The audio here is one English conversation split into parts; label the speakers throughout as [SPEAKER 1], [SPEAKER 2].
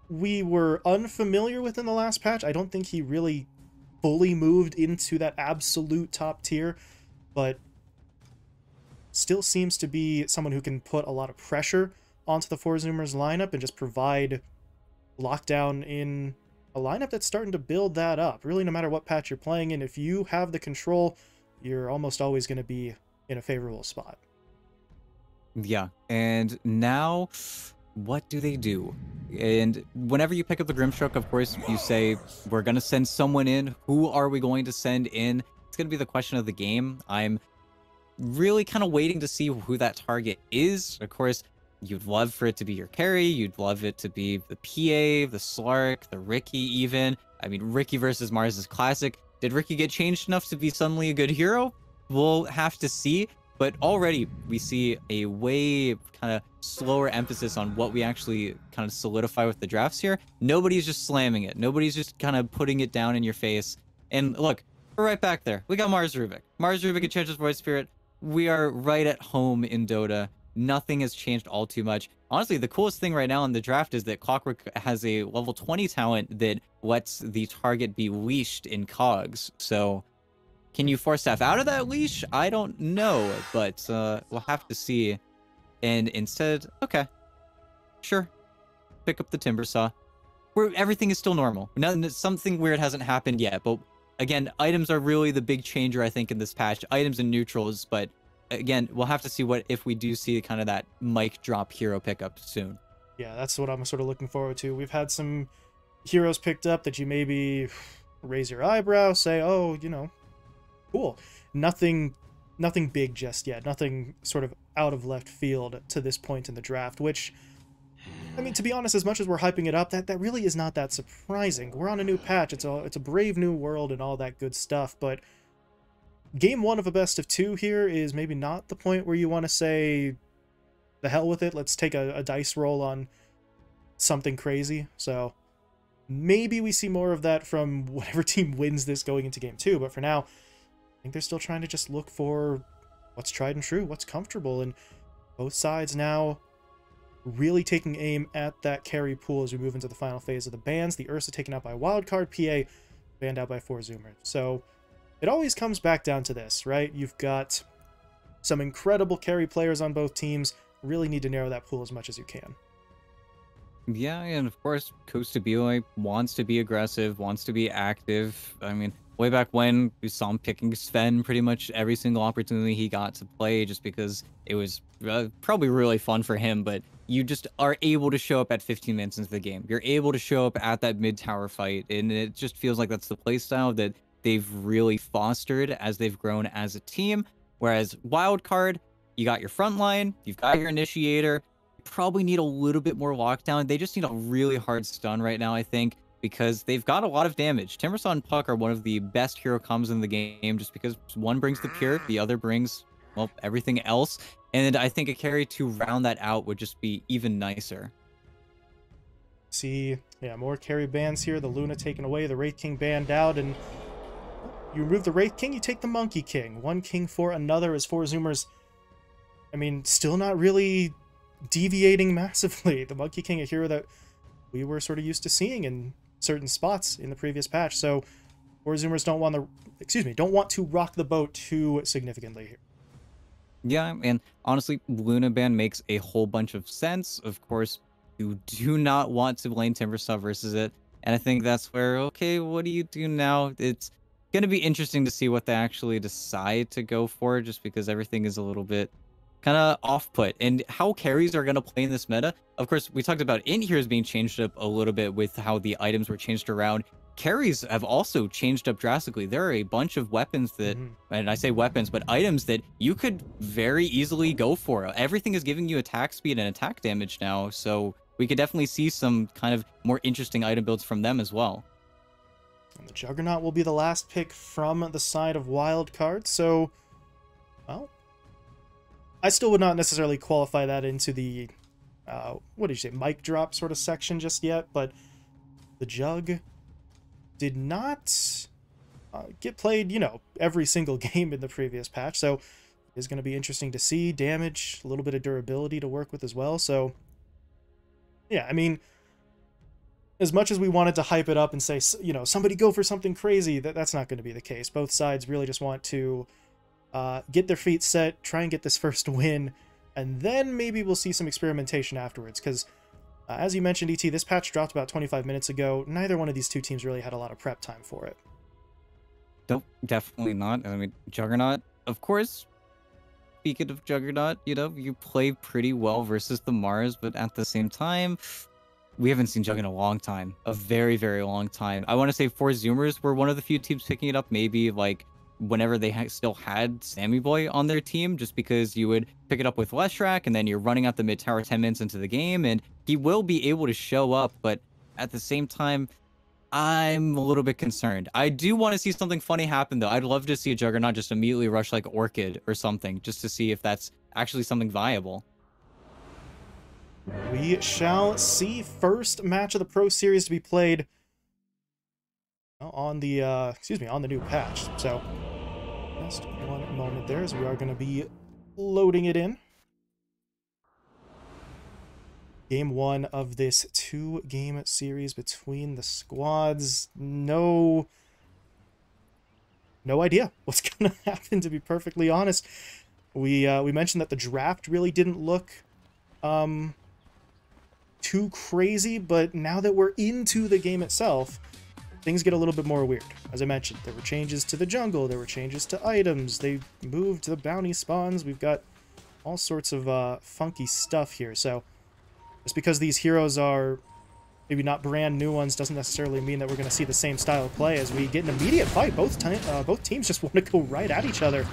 [SPEAKER 1] we were unfamiliar with in the last patch. I don't think he really fully moved into that absolute top tier, but still seems to be someone who can put a lot of pressure onto the Four Zoomers lineup and just provide lockdown in a lineup that's starting to build that up. Really, no matter what patch you're playing in, if you have the control, you're almost always going to be in a favorable spot.
[SPEAKER 2] Yeah, and now what do they do? And whenever you pick up the Grimstroke, of course, you say, we're going to send someone in. Who are we going to send in? It's going to be the question of the game. I'm really kind of waiting to see who that target is. Of course, you'd love for it to be your carry. You'd love it to be the PA, the Slark, the Ricky even. I mean, Ricky versus Mars is classic. Did Ricky get changed enough to be suddenly a good hero? We'll have to see. But already we see a way kind of slower emphasis on what we actually kind of solidify with the drafts here. Nobody's just slamming it. Nobody's just kind of putting it down in your face. And look, we're right back there. We got Mars Rubik. Mars Rubik and Change's Void Spirit. We are right at home in Dota. Nothing has changed all too much. Honestly, the coolest thing right now in the draft is that Clockwork has a level 20 talent that lets the target be leashed in cogs. So can you force staff out of that leash? I don't know, but we'll have to see. And instead, okay, sure, pick up the timber saw. Where everything is still normal. Something weird hasn't happened yet, but again, items are really the big changer, I think, in this patch. Items and neutrals, but again, we'll have to see what if we do see kind of that mic drop hero pickup soon.
[SPEAKER 1] Yeah, that's what I'm sort of looking forward to. We've had some heroes picked up that you maybe raise your eyebrow, say, oh, you know, cool. Nothing big just yet. Nothing sort of out of left field to this point in the draft, which, I mean, to be honest, as much as we're hyping it up, that really is not that surprising. We're on a new patch. It's a brave new world and all that good stuff, but game one of a best of two here is maybe not the point where you want to say, the hell with it, let's take a dice roll on something crazy. So maybe we see more of that from whatever team wins this going into game two, but for now, I think they're still trying to just look for what's tried and true, what's comfortable, and both sides now really taking aim at that carry pool as we move into the final phase of the bans. The Ursa taken out by Wildcard, PA banned out by Four Zoomer. So it always comes back down to this, right? You've got some incredible carry players on both teams. Really need to narrow that pool as much as you can.
[SPEAKER 2] Yeah, and of course, Costa Bioy wants to be aggressive, wants to be active. I mean, way back when, we saw him picking Sven pretty much every single opportunity he got to play just because it was probably really fun for him, but you just are able to show up at 15 minutes into the game. You're able to show up at that mid-tower fight, and it just feels like that's the playstyle that they've really fostered as they've grown as a team. Whereas Wildcard, you got your front line, you've got your initiator, probably need a little bit more lockdown. They just need a really hard stun right now, I think, because they've got a lot of damage. Timbersaw and Puck are one of the best hero combos in the game just because one brings the pure, the other brings, well, everything else. And I think a carry to round that out would just be even nicer.
[SPEAKER 1] See, yeah, more carry bans here. The Luna taken away, the Wraith King banned out, and you remove the Wraith King, you take the Monkey King. One king for another as Four Zoomers, I mean, still not really deviating massively. The Monkey King, a hero that we were sort of used to seeing in certain spots in the previous patch. So Four Zoomers don't want to rock the boat too significantly here.
[SPEAKER 2] Yeah, and honestly, Luna ban makes a whole bunch of sense. Of course, you do not want to blame Timbersaw versus it. And I think that's where, okay, what do you do now? It's going to be interesting to see what they actually decide to go for, just because everything is a little bit kind of off-put. And how carries are going to play in this meta, of course, we talked about in heroes being changed up a little bit with how the items were changed around. Carries have also changed up drastically. There are a bunch of weapons that, and I say weapons, but items that you could very easily go for. Everything is giving you attack speed and attack damage now, so we could definitely see some kind of more interesting item builds from them as well.
[SPEAKER 1] And the Juggernaut will be the last pick from the side of Wildcard, so, well, I still would not necessarily qualify that into the, what did you say, mic drop sort of section just yet, but the Jug did not get played, you know, every single game in the previous patch, so it's going to be interesting to see. Damage, a little bit of durability to work with as well, so yeah, I mean, as much as we wanted to hype it up and say, you know, somebody go for something crazy, that's not going to be the case. Both sides really just want to get their feet set, try and get this first win, and then maybe we'll see some experimentation afterwards, because as you mentioned, ET, this patch dropped about 25 minutes ago. Neither one of these two teams really had a lot of prep time for it.
[SPEAKER 2] Nope, definitely not. I mean, Juggernaut, of course, speaking of Juggernaut, you know, you play pretty well versus the Mars, but at the same time, we haven't seen Jug in a long time. A very, very long time. I want to say 4 Zoomers were one of the few teams picking it up, maybe like whenever they still had Sammy Boy on their team, just because you would pick it up with Leshrac, and then you're running out the mid tower 10 minutes into the game, and he will be able to show up, but at the same time, I'm a little bit concerned. I do want to see something funny happen, though. I'd love to see a Juggernaut just immediately rush like Orchid or something, just to see if that's actually something viable.
[SPEAKER 1] We shall see. First match of the Pro Series to be played on the on the new patch. So just one moment there, as we are going to be loading it in. Game 1 of this 2-game series between the squads. No idea what's going to happen, to be perfectly honest. We mentioned that the draft really didn't look too crazy, but now that we're into the game itself, things get a little bit more weird. As I mentioned, there were changes to the jungle, there were changes to items, they moved the bounty spawns, we've got all sorts of funky stuff here. So just because these heroes are maybe not brand new ones doesn't necessarily mean that we're going to see the same style of play as we get an immediate fight. Both teams just want to go right at each other.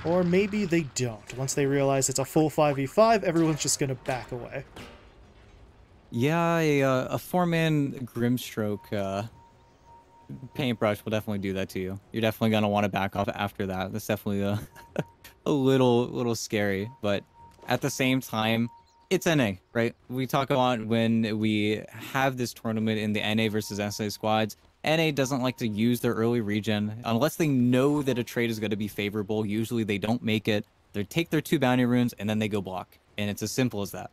[SPEAKER 1] Or maybe they don't. Once they realize it's a full 5v5, everyone's just going to back away.
[SPEAKER 2] Yeah, a 4-man Grimstroke paintbrush will definitely do that to you. You're definitely going to want to back off after that. That's definitely a little scary. But at the same time, it's NA, right? We talk about when we have this tournament in the NA versus SA squads. NA doesn't like to use their early regen unless they know that a trade is going to be favorable. Usually they don't make it. They take their 2 bounty runes and then they go block. And it's as simple as that.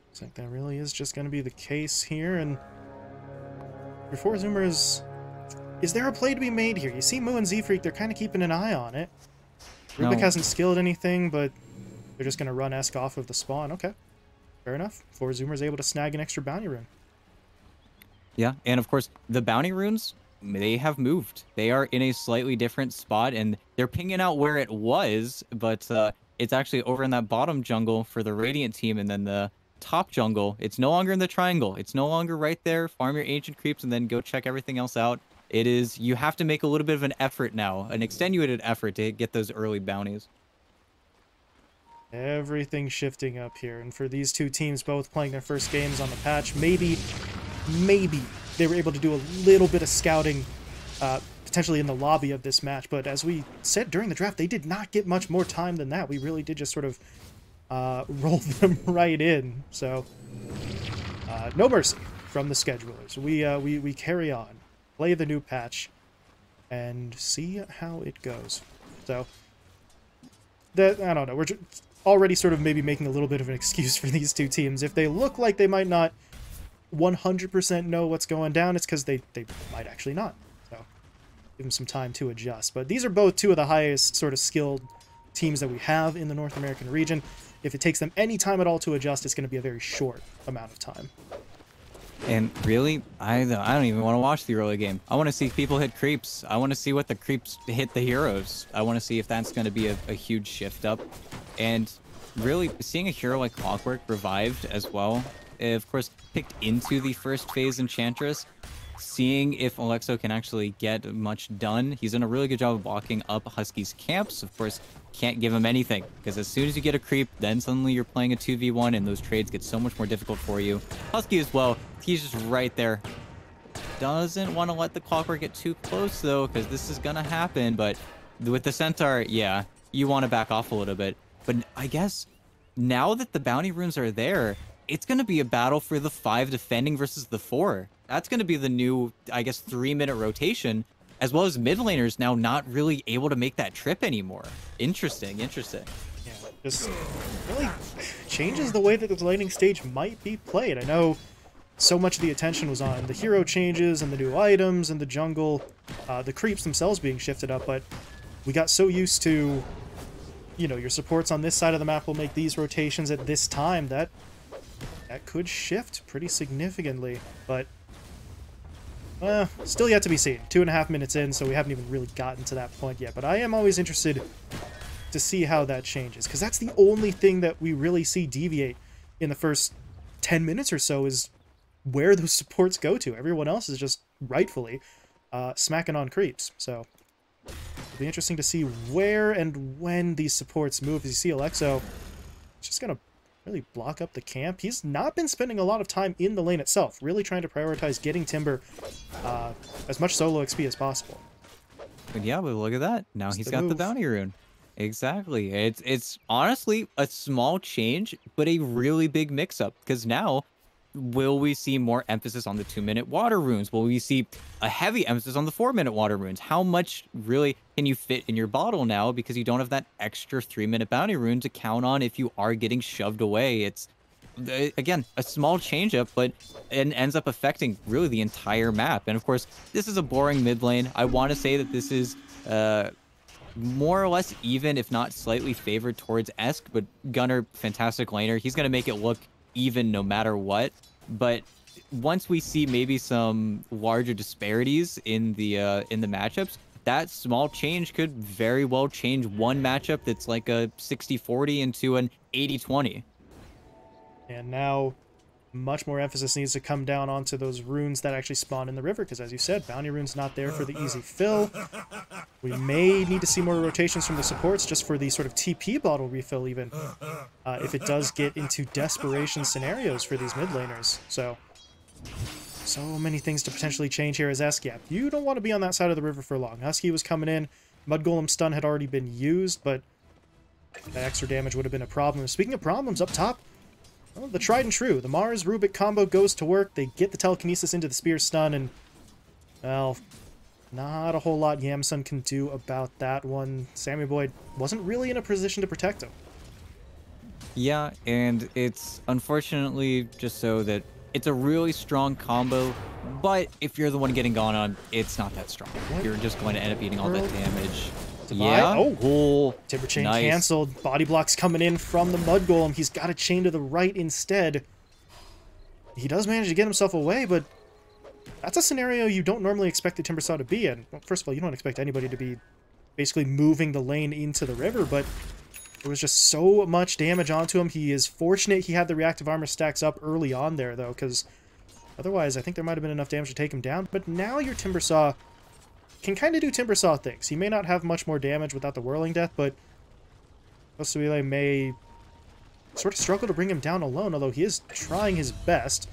[SPEAKER 1] Looks like that really is just going to be the case here. And your 4 Zoomers, is there a play to be made here? You see Moo and Z-Freak, they're kind of keeping an eye on it. Rubik hasn't skilled anything, but they're just going to run Esk off of the spawn. Okay, fair enough. 4 Zoomers able to snag an extra bounty rune.
[SPEAKER 2] Yeah, and of course, the bounty runes, they have moved. They are in a slightly different spot, and they're pinging out where it was, but it's actually over in that bottom jungle for the Radiant team, and then the top jungle, it's no longer in the triangle. It's no longer right there. Farm your ancient creeps and then go check everything else out. It is, you have to make a little bit of an effort now, an extenuated effort to get those early bounties.
[SPEAKER 1] Everything shifting up here, and for these two teams both playing their first games on the patch, maybe they were able to do a little bit of scouting potentially in the lobby of this match, but as we said during the draft, they did not get much more time than that. We really did just sort of roll them right in. So no mercy from the schedulers. We carry on, play the new patch, and see how it goes. So that, I don't know, we're already sort of maybe making a little bit of an excuse for these two teams. If they look like they might not 100% know what's going down, it's because they might actually not. So give them some time to adjust. But these are both two of the highest sort of skilled teams that we have in the North American region. If it takes them any time at all to adjust, it's going to be a very short amount of time.
[SPEAKER 2] And really, I don't even want to watch the early game. I want to see people hit creeps. I want to see what the creeps hit the heroes. I want to see if that's going to be a huge shift up. And really, seeing a hero like Clockwork revived as well, of course, picked into the first phase Enchantress, seeing if Alexo can actually get much done. He's done a really good job of blocking up Husky's camps. Of course, can't give him anything, because as soon as you get a creep, then suddenly you're playing a 2v1, and those trades get so much more difficult for you. Husky as well, he's just right there. Doesn't want to let the Clockwork get too close, though, because this is going to happen. But with the Centaur, yeah, you want to back off a little bit. But I guess now that the bounty runes are there, it's going to be a battle for the 5 defending versus the 4. That's going to be the new, I guess, 3-minute rotation, as well as mid laners now not really able to make that trip anymore. Interesting. Yeah, just really changes the way that the laning stage might be played. I know
[SPEAKER 1] so much of the attention was on the hero changes and the new items and the jungle, the creeps themselves being shifted up, but we got so used to, you know, your supports on this side of the map will make these rotations at this time that could shift pretty significantly, but still yet to be seen. 2.5 minutes in, so we haven't even really gotten to that point yet, but I am always interested to see how that changes, because that's the only thing that we really see deviate in the first 10 minutes or so is where those supports go to. Everyone else is just rightfully smacking on creeps, so it'll be interesting to see where and when these supports move. As you see, Alexo just gonna really block up the camp. He's not been spending a lot of time in the lane itself, really trying to prioritize getting Timber as much solo XP as possible.
[SPEAKER 2] But yeah, but look at that. Now he's got the bounty rune. Exactly. It's honestly a small change, but a really big mix-up, because now will we see more emphasis on the 2-minute water runes? Will we see a heavy emphasis on the 4-minute water runes? How much really can you fit in your bottle now, because you don't have that extra 3-minute bounty rune to count on if you are getting shoved away? It's, again, a small change-up, but it ends up affecting really the entire map. And of course, this is a boring mid lane. I want to say that this is more or less even, if not slightly favored towards Esk, but Gunnar, fantastic laner. He's going to make it look even no matter what. But once we see maybe some larger disparities in the matchups, that small change could very well change one matchup that's like a 60-40 into an 80-20.
[SPEAKER 1] And now much more emphasis needs to come down onto those runes that actually spawn in the river, because as you said, bounty rune's not there for the easy fill. We may need to see more rotations from the supports just for the sort of TP bottle refill even, if it does get into desperation scenarios for these mid laners. So many things to potentially change here as Esk. Yeah, you don't want to be on that side of the river for long. Husky was coming in, Mud Golem stun had already been used, but that extra damage would have been a problem. Speaking of problems, up top, well, the tried and true. The Mars Rubik combo goes to work. They get the telekinesis into the spear stun, and, well, not a whole lot Yamsun can do about that one. Sammy Boyd wasn't really in a position to protect him.
[SPEAKER 2] Yeah, and it's unfortunately just so that it's a really strong combo, but if you're the one getting gone on, it's not that strong. What? You're just going to end up eating all that damage. Yeah.
[SPEAKER 1] Oh, Timber chain canceled. Body blocks coming in from the Mud Golem. He's got a chain to the right instead. He does manage to get himself away, but that's a scenario you don't normally expect the Timbersaw to be in. Well, first of all, you don't expect anybody to be basically moving the lane into the river, but there was just so much damage onto him. He is fortunate he had the reactive armor stacks up early on there, though, because otherwise I think there might have been enough damage to take him down. But now your Timbersaw can kind of do Timbersaw things. He may not have much more damage without the Whirling Death, but Osubile may sort of struggle to bring him down alone, although he is trying his best.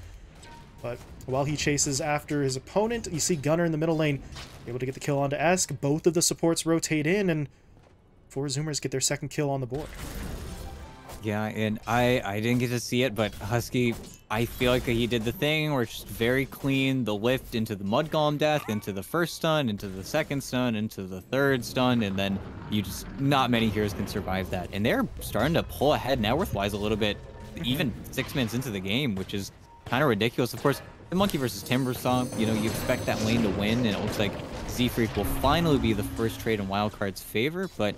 [SPEAKER 1] But while he chases after his opponent, you see Gunnar in the middle lane able to get the kill onto Esk. Both of the supports rotate in, and 4 Zoomers get their second kill on the board.
[SPEAKER 2] Yeah, and I didn't get to see it, but Husky, I feel like he did the thing where it's just very clean, the lift into the Mud Golem death, into the first stun, into the second stun, into the third stun, and then you just, not many heroes can survive that. And they're starting to pull ahead net worth-wise a little bit, even 6 minutes into the game, which is kind of ridiculous. Of course, the Monkey versus Timbersaw, you know, you expect that lane to win, and it looks like Z-Freak will finally be the first trade in Wildcard's favor, but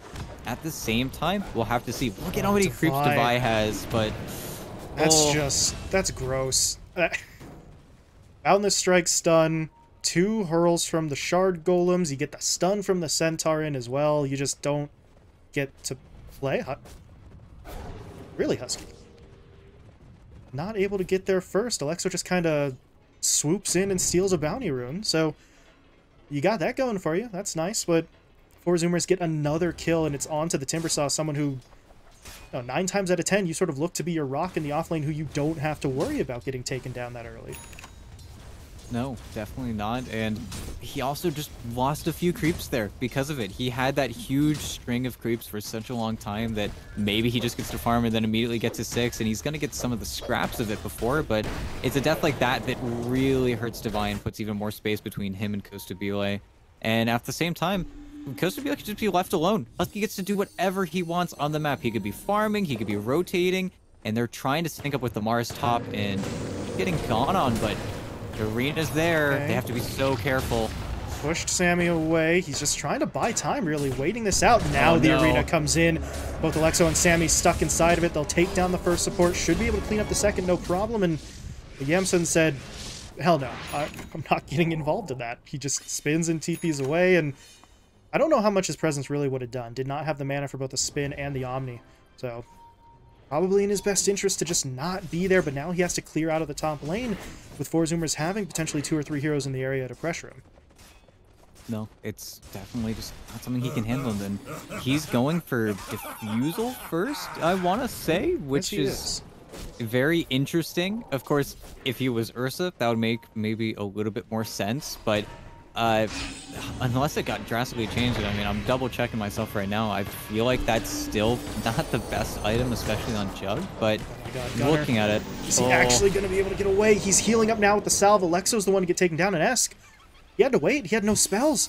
[SPEAKER 2] at the same time, we'll have to see. Look at how many creeps Devi has, but
[SPEAKER 1] that's gross. Boundless Strike stun, 2 hurls from the Shard Golems, you get the stun from the Centaur in as well, you just don't get to play. Really, Husky. Not able to get there first. Alexo just kind of swoops in and steals a bounty rune, so you got that going for you. That's nice, but 4 Zoomers get another kill, and it's on to the Timbersaw, someone who, 9 times out of 10, you sort of look to be your rock in the offlane who you don't have to worry about getting taken down that early.
[SPEAKER 2] No, definitely not. And he also just lost a few creeps there because of it. He had that huge string of creeps for such a long time that maybe he just gets to farm and then immediately gets to 6, and he's going to get some of the scraps of it before, but it's a death like that that really hurts Devi and puts even more space between him and Costabile. And at the same time, Costabile could just be left alone. Husky gets to do whatever he wants on the map. He could be farming, he could be rotating, and they're trying to sync up with the Mars top, and getting gone on, but the arena's there.
[SPEAKER 1] Okay.
[SPEAKER 2] They have to be so careful.
[SPEAKER 1] Pushed Sammy away. He's just trying to buy time, really, waiting this out. Now the arena comes in. Both Alexo and Sammy stuck inside of it. They'll take down the first support. Should be able to clean up the second, no problem. And Yamsun said, hell no, I'm not getting involved in that. He just spins and TPs away, and I don't know how much his presence really would have done. Did not have the mana for both the spin and the Omni. So probably in his best interest to just not be there, but now he has to clear out of the top lane with 4 Zoomers having potentially 2 or 3 heroes in the area to pressure him.
[SPEAKER 2] No, it's definitely just not something he can handle. And then he's going for Diffusal first, I want to say, which is very interesting. Of course, if he was Ursa, that would make maybe a little bit more sense. But unless it got drastically changed, I mean, I'm double checking myself right now. I feel like that's still not the best item, especially on Jug. But looking at it,
[SPEAKER 1] is he actually going to be able to get away? He's healing up now with the salve. Alexo's the one to get taken down, and Esk, he had to wait. He had no spells.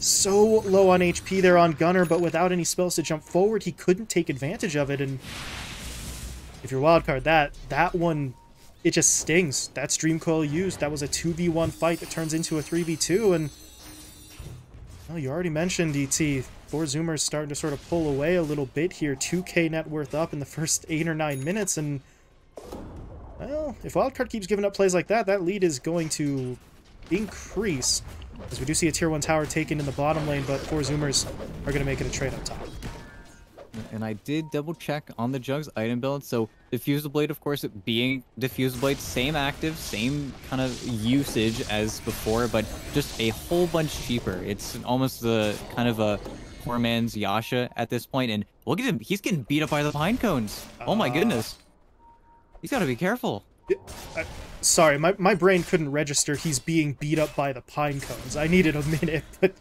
[SPEAKER 1] So low on HP there on Gunner, but without any spells to jump forward, he couldn't take advantage of it. And if you're Wildcard, that one, it just stings. That Stream Coil used, that was a 2v1 fight that turns into a 3v2. And well, you already mentioned, ET, 4 Zoomers starting to sort of pull away a little bit here. 2k net worth up in the first 8 or 9 minutes. And well, if Wildcard keeps giving up plays like that, that lead is going to increase, as we do see a tier 1 tower taken in the bottom lane, but 4 Zoomers are going to make it a trade up top.
[SPEAKER 2] And I did double check on the Jug's item build, so Diffusal Blade, of course, it being Diffusal Blade, same active, same kind of usage as before, but just a whole bunch cheaper. It's almost the kind of a poor man's Yasha at this point, and look at him, he's getting beat up by the pine cones. Oh my goodness. He's got to be careful.
[SPEAKER 1] Sorry, my brain couldn't register he's being beat up by the pine cones. I needed a minute, but...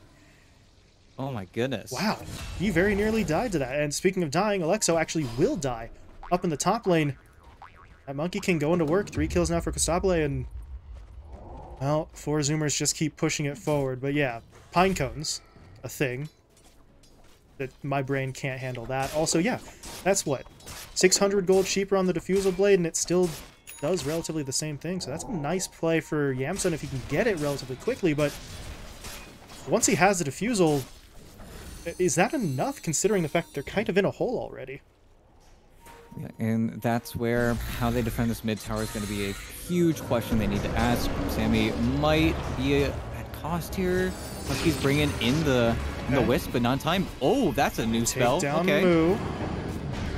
[SPEAKER 2] Oh my goodness.
[SPEAKER 1] Wow, he very nearly died to that. And speaking of dying, Alexo actually will die up in the top lane. That Monkey King going to work. 3 kills now for Costable, and... well, 4 Zoomers just keep pushing it forward. But yeah, pine cones, a thing. That my brain can't handle that. Also, yeah, that's what? 600 gold cheaper on the Diffusal Blade, and it still does relatively the same thing. So that's a nice play for Yamsun if he can get it relatively quickly, but once he has the Diffusal, is that enough considering the fact that they're kind of in a hole already?
[SPEAKER 2] Yeah, and that's where how they defend this mid tower is going to be a huge question they need to ask. Sammy might be at cost here. Husky's bringing in the Wisp, but not in time. Oh, that's a new spell.
[SPEAKER 1] Take down
[SPEAKER 2] okay.
[SPEAKER 1] Moo.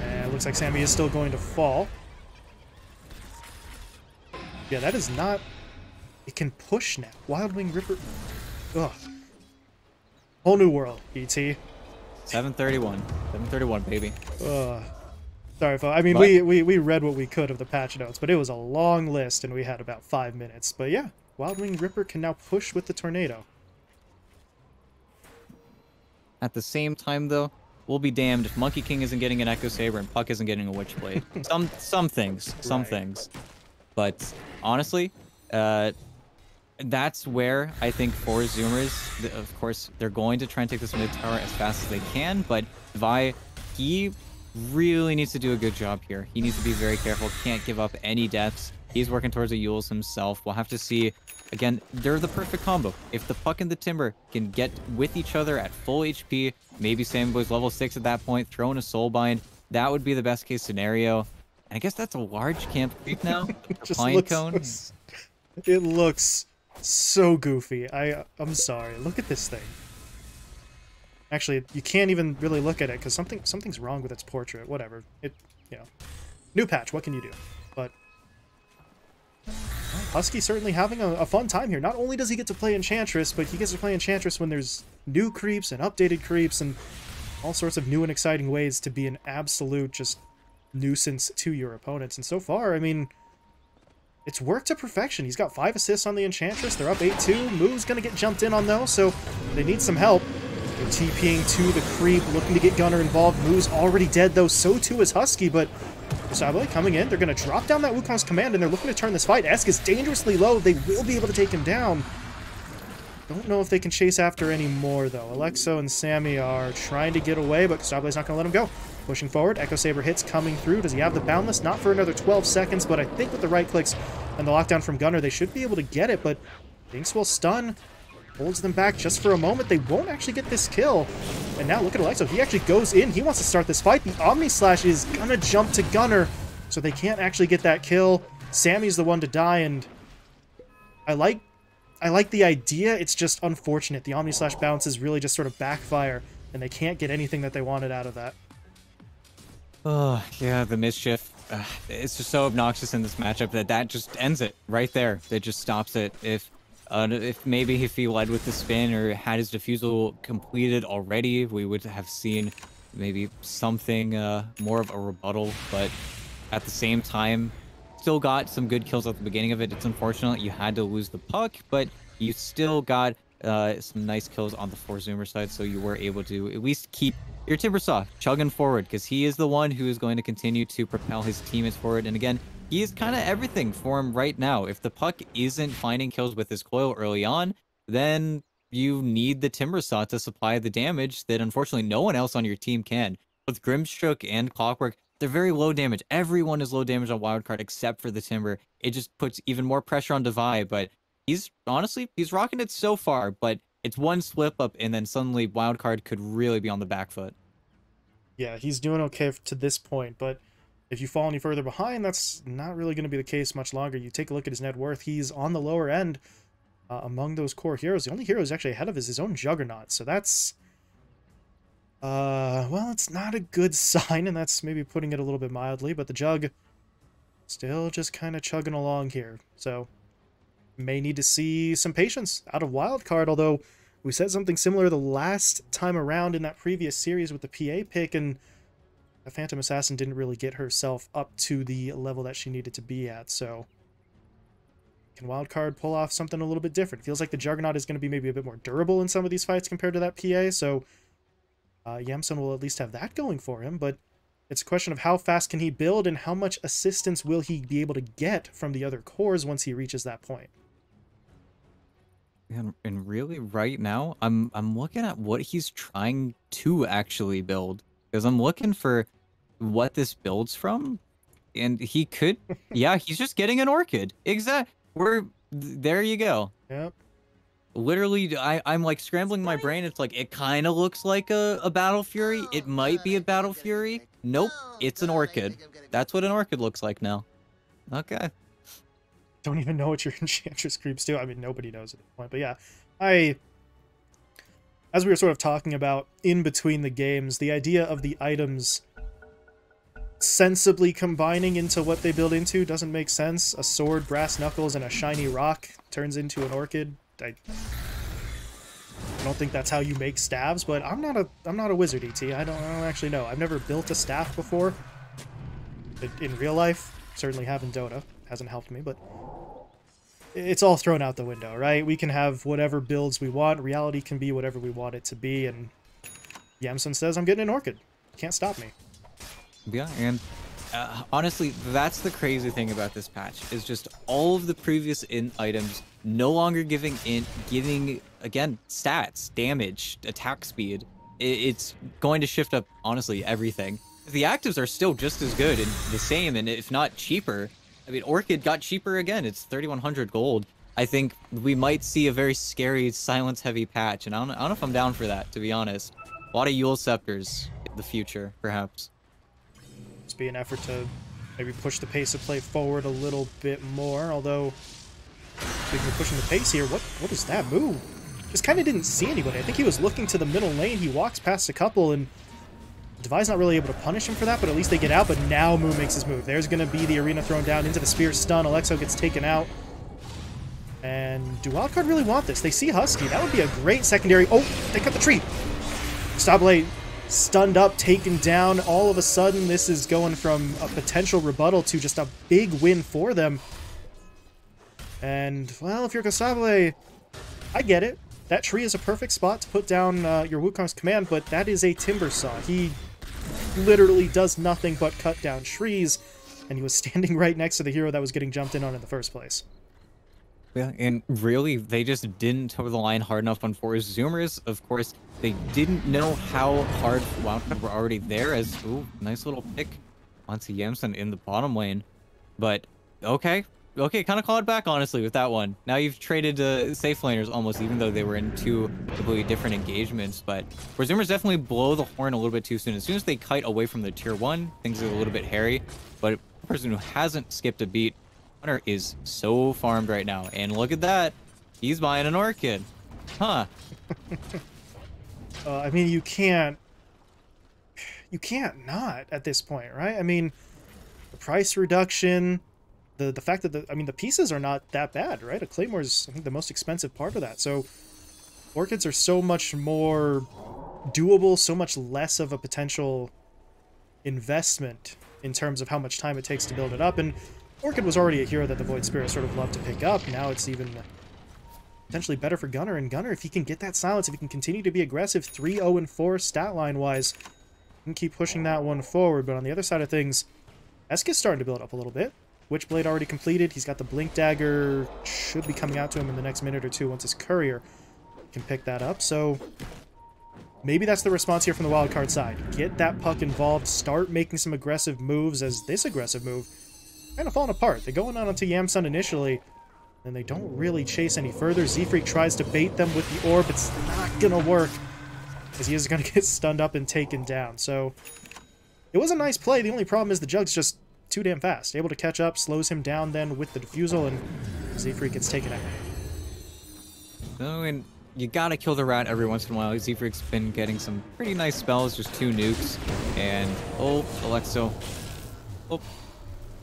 [SPEAKER 1] And it looks like Sammy is still going to fall. Yeah, that is not... it can push now. Wildwing Ripper... ugh. Whole new world, ET.
[SPEAKER 2] 731. 731, baby.
[SPEAKER 1] Sorry, folks. I mean, we read what we could of the patch notes, but it was a long list, and we had about 5 minutes. But yeah, Wildwing Ripper can now push with the Tornado.
[SPEAKER 2] At the same time, though, we'll be damned if Monkey King isn't getting an Echo Saber and Puck isn't getting a Witchblade. some things. But honestly, that's where I think 4 Zoomers, of course, they're going to try and take this mid tower as fast as they can, but Vi, he really needs to do a good job here. He needs to be very careful, can't give up any deaths. He's working towards a Yules himself. We'll have to see. Again, they're the perfect combo. If the Puck and the Timber can get with each other at full HP, maybe Sammy Boy's level 6 at that point, throw in a Soulbind, that would be the best case scenario. And I guess that's a large camp creep now. Pine cone.
[SPEAKER 1] It looks so goofy. I'm sorry. Look at this thing. Actually, you can't even really look at it because something's wrong with its portrait. Whatever. New patch. What can you do? But Husky certainly having a fun time here. Not only does he get to play Enchantress, but he gets to play Enchantress when there's new creeps and updated creeps and all sorts of new and exciting ways to be an absolute just nuisance to your opponents. And so far, I mean, it's worked to perfection. He's got 5 assists on the Enchantress. They're up 8-2. Moo's going to get jumped in on those, so they need some help. They're TPing to the creep, looking to get Gunner involved. Moo's already dead, though. So too is Husky, but Costable coming in. They're going to drop down that Wukong's command, and they're looking to turn this fight. Esk is dangerously low. They will be able to take him down. Don't know if they can chase after any more, though. Alexo and Sammy are trying to get away, but Costable's not going to let him go. Pushing forward, Echo Saber hits coming through. Does he have the Boundless? Not for another 12 seconds, but I think with the right clicks, and the lockdown from Gunner, they should be able to get it, but Jinx will stun, holds them back just for a moment. They won't actually get this kill. And now look at Alexo. He actually goes in. He wants to start this fight. The Omni Slash is gonna jump to Gunner, so they can't actually get that kill. Sammy's the one to die, and I like the idea. It's just unfortunate. The Omni Slash bounces really just sort of backfire, and they can't get anything that they wanted out of that.
[SPEAKER 2] Oh, yeah, the mischief. It's just so obnoxious in this matchup that just ends it right there. That just stops it. If maybe if he led with the spin or had his defusal completed already, we would have seen maybe something more of a rebuttal. But at the same time, still got some good kills at the beginning of it. It's unfortunate you had to lose the puck, but you still got some nice kills on the four zoomer side, so you were able to at least keep your Timbersaw chugging forward, because he is the one who is going to continue to propel his teammates forward. And again, he is kind of everything for him right now. If the puck isn't finding kills with his coil early on, then you need the Timbersaw to supply the damage that unfortunately no one else on your team can. With Grimstroke and Clockwork, they're very low damage. Everyone is low damage on Wildcard except for the Timber. It just puts even more pressure on Devi, but he's rocking it so far, but it's one slip up and then suddenly Wildcard could really be on the back foot.
[SPEAKER 1] Yeah, he's doing okay to this point, but if you fall any further behind, that's not really going to be the case much longer. You take a look at his net worth, he's on the lower end among those core heroes. The only hero who's actually ahead of is his own Juggernaut, so that's, well, it's not a good sign, and that's maybe putting it a little bit mildly, but the Jug still just kind of chugging along here, so may need to see some patience out of Wildcard, although we said something similar the last time around in that previous series with the PA pick, and the Phantom Assassin didn't really get herself up to the level that she needed to be at, so can Wildcard pull off something a little bit different? Feels like the Juggernaut is going to be maybe a bit more durable in some of these fights compared to that PA, so Yamsun will at least have that going for him, but it's a question of how fast can he build and how much assistance will he be able to get from the other cores once he reaches that point.
[SPEAKER 2] And really, right now, I'm looking at what he's trying to actually build, because I'm looking for what this builds from, and he could, yeah, he's just getting an Orchid. There you go.
[SPEAKER 1] Yep.
[SPEAKER 2] Literally, I'm like scrambling my brain. It's like, it kind of looks like a Battle Fury. It might be a Battle Fury. Nope, it's an Orchid. That's what an Orchid looks like now. Okay.
[SPEAKER 1] Don't even know what your Enchantress creeps do. I mean, nobody knows at this point. But yeah, as we were sort of talking about in between the games, the idea of the items sensibly combining into what they build into doesn't make sense. A sword, brass knuckles, and a shiny rock turns into an Orchid. I don't think that's how you make staves, but I'm not a wizard, ET. I don't actually know. I've never built a staff before. In real life, certainly have in Dota. Hasn't helped me, but it's all thrown out the window, right? We can have whatever builds we want. Reality can be whatever we want it to be, and Yamsun says, I'm getting an Orchid. Can't stop me.
[SPEAKER 2] Yeah, and honestly, that's the crazy thing about this patch, is just all of the previous items no longer giving, again, stats, damage, attack speed. It's going to shift up, honestly, everything. The actives are still just as good and the same, and if not cheaper. I mean, Orchid got cheaper again. It's 3,100 gold. I think we might see a very scary, silence-heavy patch, and I don't know if I'm down for that, to be honest. A lot of Yule Scepters in the future, perhaps.
[SPEAKER 1] It's be an effort to maybe push the pace of play forward a little bit more, although speaking of pushing the pace here, what is that move? Just kind of didn't see anybody. I think he was looking to the middle lane. He walks past a couple, and Devi's not really able to punish him for that, but at least they get out. But now Moo makes his move. There's going to be the arena thrown down into the spear stun. Alexo gets taken out. And do Wildcard really want this? They see Husky. That would be a great secondary. Oh, they cut the tree. Stable stunned up, taken down. All of a sudden, this is going from a potential rebuttal to just a big win for them. And, well, if you're Kasable, I get it. That tree is a perfect spot to put down your Wukong's command, but that is a Timbersaw. He literally does nothing but cut down trees, and he was standing right next to the hero that was getting jumped in on in the first place.
[SPEAKER 2] Yeah, and really, they just didn't toe the line hard enough on Forest Zoomers. Of course, they didn't know how hard Wildcard were already there, as, ooh, nice little pick onto Yamsun in the bottom lane. But, okay, okay, kind of call it back, honestly, with that one. Now you've traded safe laners almost, even though they were in two completely different engagements. But Zoomers definitely blow the horn a little bit too soon. As soon as they kite away from the tier 1, things are a little bit hairy. But a person who hasn't skipped a beat, Hunter is so farmed right now. And look at that. He's buying an Orchid. Huh.
[SPEAKER 1] I mean, you can't not at this point, right? I mean, the price reduction, the fact that the pieces are not that bad, right? A Claymore's, I think, the most expensive part of that. So Orchids are so much more doable, so much less of a potential investment in terms of how much time it takes to build it up. And Orchid was already a hero that the Void Spirit sort of loved to pick up. Now it's even potentially better for Gunnar. And Gunnar, if he can get that silence, if he can continue to be aggressive, 3-0-4 stat line wise, can keep pushing that one forward. But on the other side of things, Esk is starting to build up a little bit. Witchblade already completed. He's got the Blink Dagger. Should be coming out to him in the next minute or two once his Courier can pick that up. So maybe that's the response here from the Wildcard side. Get that puck involved. Start making some aggressive moves, as this aggressive move kind of falling apart. They're going on onto Yamsun initially, and they don't really chase any further. Z-Freak tries to bait them with the orb. It's not going to work, because he is going to get stunned up and taken down. So it was a nice play. The only problem is the Jug's just too damn fast. Able to catch up, slows him down then with the Diffusal, and Z-Freak gets taken out.
[SPEAKER 2] So, and you gotta kill the rat every once in a while. Z-Freak's been getting some pretty nice spells, just 2 nukes. And, oh, Alexo. Oh,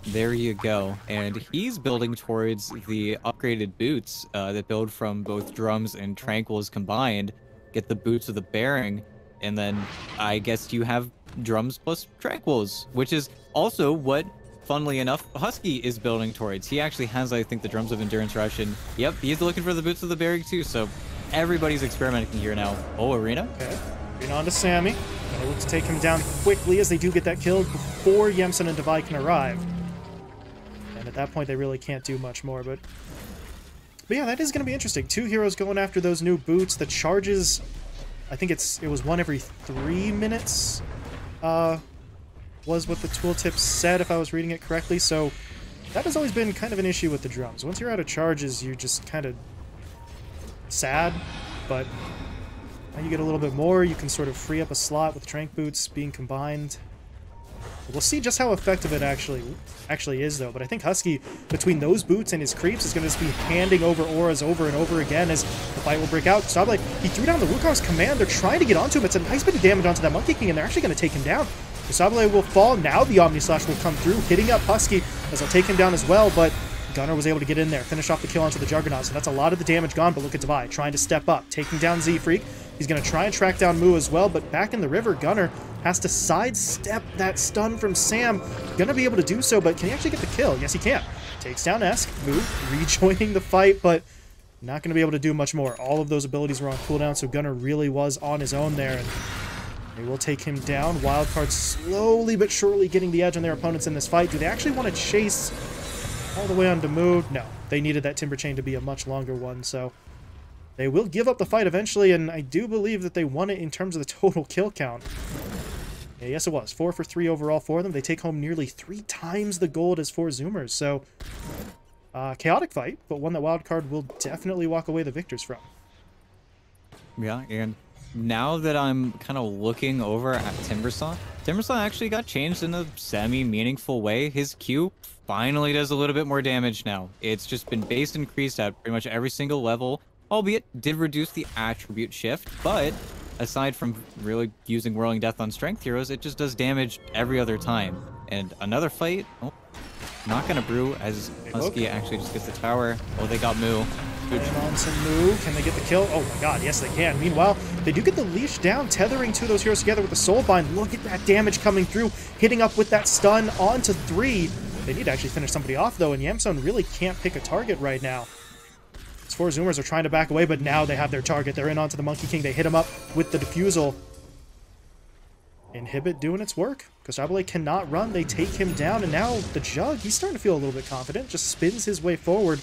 [SPEAKER 2] there you go. And he's building towards the upgraded boots that build from both drums and tranquils combined. Get the boots of the bearing, and then I guess you have drums plus tranquils, which is also what, funnily enough, Husky is building towards. He actually has, I think, the drums of endurance rush, and yep, he's looking for the boots of the bearing too. So everybody's experimenting here now. Oh, Arena.
[SPEAKER 1] Okay, Arena onto Sammy. Gonna look to take him down quickly, as they do get that kill before Yemsun and Devi can arrive. And at that point, they really can't do much more. But yeah, that is going to be interesting. 2 heroes going after those new boots. The charges, I think it was 1 every 3 minutes. Was what the tooltip said, if I was reading it correctly. So that has always been kind of an issue with the drums. Once you're out of charges, you're just kind of sad, but now you get a little bit more. You can sort of free up a slot with Trank Boots being combined. We'll see just how effective it actually is, though. But I think Husky, between those boots and his creeps, is going to just be handing over auras over and over again as the fight will break out. Sableye, he threw down the Wukong's command. They're trying to get onto him. It's a nice bit of damage onto that Monkey King, and they're actually going to take him down. Sableye will fall. Now the Omni Slash will come through, hitting up Husky, as they'll take him down as well. But Gunnar was able to get in there, finish off the kill onto the Juggernaut. So that's a lot of the damage gone. But look at Devi trying to step up, taking down Z-Freak. He's going to try and track down Moo as well. But back in the river, Gunnar has to sidestep that stun from Sam. Gonna be able to do so, but can he actually get the kill? Yes, he can. Takes down Esk. Moo rejoining the fight, but not going to be able to do much more. All of those abilities were on cooldown, so Gunnar really was on his own there. And they will take him down. Wildcard slowly but surely getting the edge on their opponents in this fight. Do they actually want to chase all the way on to Moo? No. They needed that Timber Chain to be a much longer one, so they will give up the fight eventually, and I do believe that they won it in terms of the total kill count. Yeah, yes, it was. 4 for 3 overall for them. They take home nearly 3 times the gold as 4 Zoomers, so chaotic fight, but one that Wildcard will definitely walk away the victors from.
[SPEAKER 2] Yeah, and now that I'm kind of looking over at Timbersaw actually got changed in a semi-meaningful way. His Q finally does a little bit more damage now. It's just been base increased at pretty much every single level, albeit did reduce the attribute shift, but aside from really using Whirling Death on strength heroes, it just does damage every other time. And another fight, oh, not gonna brew, as Husky actually just gets the tower. Oh, they got Moo.
[SPEAKER 1] And on some Moo. Can they get the kill? Oh my god, yes they can. Meanwhile, they do get the leash down, tethering 2 of those heroes together with the Soulbind. Look at that damage coming through, hitting up with that stun onto 3. They need to actually finish somebody off, though, and Yamsun really can't pick a target right now. These 4 Zoomers are trying to back away, but now they have their target. They're in onto the Monkey King. They hit him up with the Diffusal. Inhibit doing its work. Sableye cannot run. They take him down, and now the Jug, he's starting to feel a little bit confident. Just spins his way forward.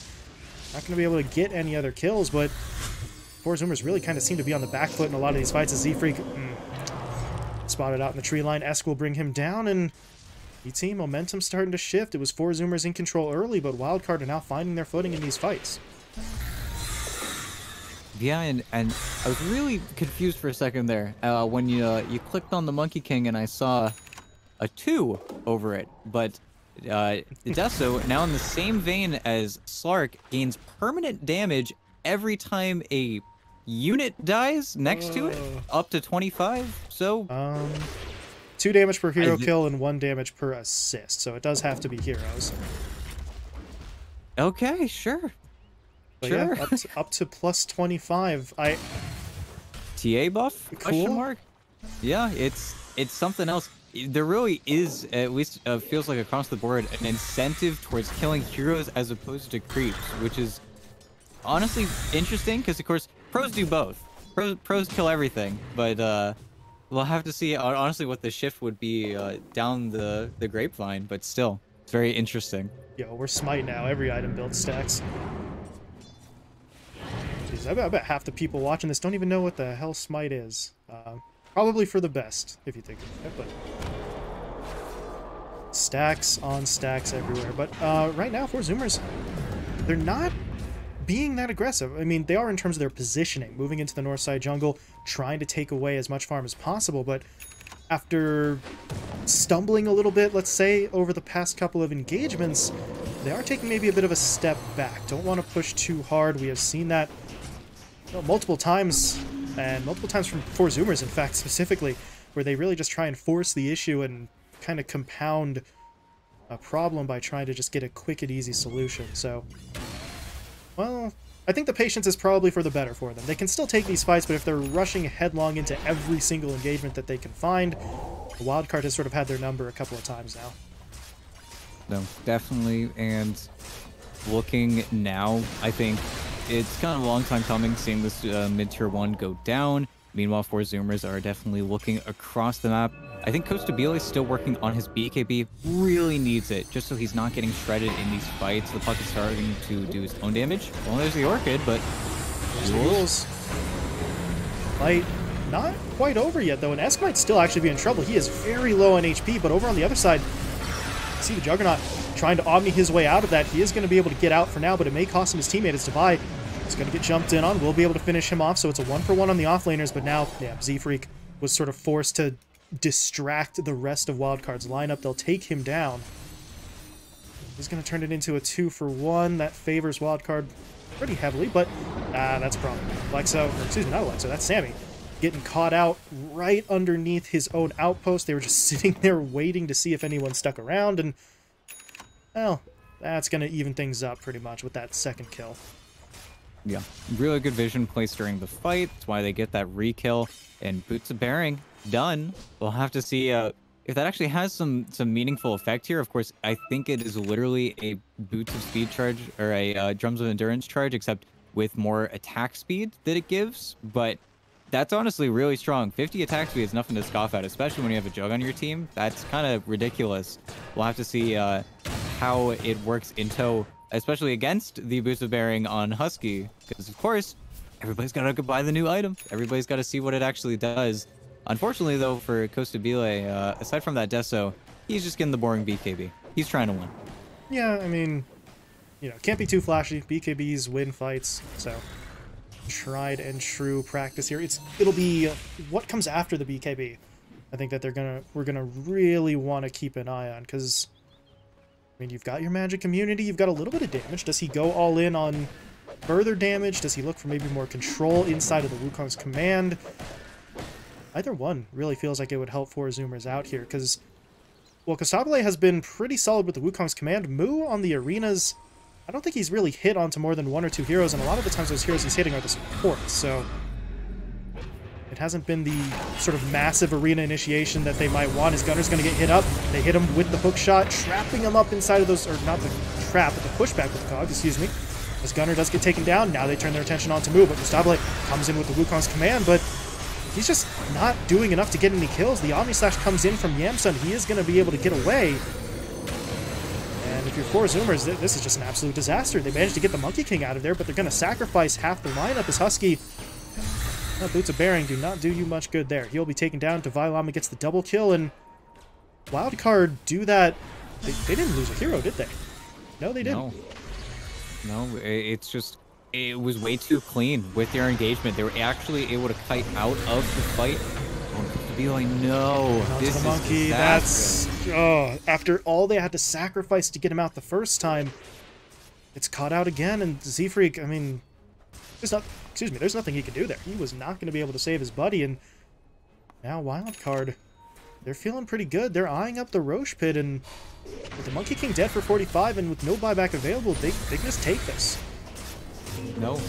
[SPEAKER 1] Not going to be able to get any other kills, but 4 Zoomers really kind of seem to be on the back foot in a lot of these fights. As Z-Freak spotted out in the tree line. Esk will bring him down, and team momentum starting to shift. It was 4 Zoomers in control early, but Wildcard are now finding their footing in these fights.
[SPEAKER 2] Yeah, and I was really confused for a second there when you clicked on the Monkey King and I saw a 2 over it, but Deso, now in the same vein as Slark, gains permanent damage every time a unit dies next to it, up to 25. So
[SPEAKER 1] 2 damage per hero kill and 1 damage per assist, so it does have to be heroes.
[SPEAKER 2] Okay, sure.
[SPEAKER 1] But
[SPEAKER 2] sure.
[SPEAKER 1] Yeah, up to plus 25.
[SPEAKER 2] TA buff?
[SPEAKER 1] Cool.
[SPEAKER 2] Question mark? Yeah, it's something else. There really is, at least feels like across the board, an incentive towards killing heroes as opposed to creeps, which is honestly interesting because, of course, pros do both. Pros kill everything, but we'll have to see honestly what the shift would be down the grapevine, but still, it's very interesting.
[SPEAKER 1] Yo, we're Smite now. Every item build stacks. Jeez, I bet half the people watching this don't even know what the hell Smite is. Probably for the best, if you think of it, but stacks on stacks everywhere. But right now, for Zoomers, they're not being that aggressive. I mean, they are in terms of their positioning, moving into the north side jungle, trying to take away as much farm as possible, but after stumbling a little bit, let's say, over the past couple of engagements, they are taking maybe a bit of a step back. Don't want to push too hard. We have seen that multiple times, and multiple times from 4 Zoomers, in fact, specifically, where they really just try and force the issue and kind of compound a problem by trying to just get a quick and easy solution. So, well, I think the patience is probably for the better for them. They can still take these fights, but if they're rushing headlong into every single engagement that they can find, the Wildcard has sort of had their number a couple of times now.
[SPEAKER 2] No, definitely, and looking now, I think it's kind of a long time coming seeing this mid-tier 1 go down. Meanwhile, 4 Zoomers are definitely looking across the map. I think Costabile is still working on his BKB. Really needs it, just so he's not getting shredded in these fights. The puck is starting to do his own damage. Well, there's the Orchid, but
[SPEAKER 1] there's the rules. Fight not quite over yet, though, and Esk might still actually be in trouble. He is very low on HP, but over on the other side, see the Juggernaut trying to Omni his way out of that. He is going to be able to get out for now, but it may cost him his teammate as Dubai. He's going to get jumped in on. We'll be able to finish him off, so it's a 1-for-1 on the offlaners, but now, yeah, Z-Freak was sort of forced to distract the rest of Wildcard's lineup. They'll take him down. He's going to turn it into a 2-for-1. That favors Wildcard pretty heavily, but that's a problem. Lexo, or excuse me, not Lexo, that's Sammy, getting caught out right underneath his own outpost. They were just sitting there waiting to see if anyone stuck around, and, well, that's going to even things up pretty much with that second kill.
[SPEAKER 2] Yeah, really good vision placed during the fight. That's why they get that re-kill. And Boots of Bearing, done. We'll have to see if that actually has some meaningful effect here. Of course, I think it is literally a Boots of Speed charge, or a Drums of Endurance charge, except with more attack speed that it gives. But that's honestly really strong. 50 attack speed is nothing to scoff at, especially when you have a Jug on your team. That's kind of ridiculous. We'll have to see how it works in tow, especially against the Boots of Bearing on Husky, because of course everybody's got to buy the new item. Everybody's got to see what it actually does. Unfortunately, though, for Costabile, aside from that Deso, he's just getting the boring BKB. He's trying to win.
[SPEAKER 1] Yeah, I mean, you know, can't be too flashy. BKBs win fights, so tried and true practice here. It'll be what comes after the BKB. I think that we're gonna really want to keep an eye on, because I mean, you've got your magic immunity, you've got a little bit of damage. Does he go all in on further damage? Does he look for maybe more control inside of the Wukong's command? Either one really feels like it would help 4 Zoomers out here, because, well, Costabile has been pretty solid with the Wukong's command. Mu on the arenas, I don't think he's really hit onto more than 1 or 2 heroes, and a lot of the times those heroes he's hitting are the supports, so it hasn't been the sort of massive arena initiation that they might want. His Gunner's going to get hit up. They hit him with the hook shot, trapping him up inside of those, or not the trap, but the pushback with the Cog, excuse me. His Gunner does get taken down. Now they turn their attention on to Mu, but Costabile comes in with the Wukong's command, but he's just not doing enough to get any kills. The Omni Slash comes in from Yamsun. He is going to be able to get away. And if you're 4 Zoomers, this is just an absolute disaster. They managed to get the Monkey King out of there, but they're going to sacrifice half the lineup as Husky. Boots of Bearing do not do you much good there. He'll be taken down. Devilama gets the double kill, and Wildcard do that. They didn't lose a hero, did they? No, they didn't.
[SPEAKER 2] No, it's just, it was way too clean with their engagement. They were actually able to kite out of the fight. To be like, no, this is
[SPEAKER 1] monkey.
[SPEAKER 2] disastrous.
[SPEAKER 1] That's after all they had to sacrifice to get him out the first time, it's caught out again. And Z-Freak, I mean, there's nothing he can do there. He was not going to be able to save his buddy. And now Wildcard, they're feeling pretty good. They're eyeing up the Roche pit, and with the Monkey King dead for 45 and with no buyback available, they can just take this.
[SPEAKER 2] No,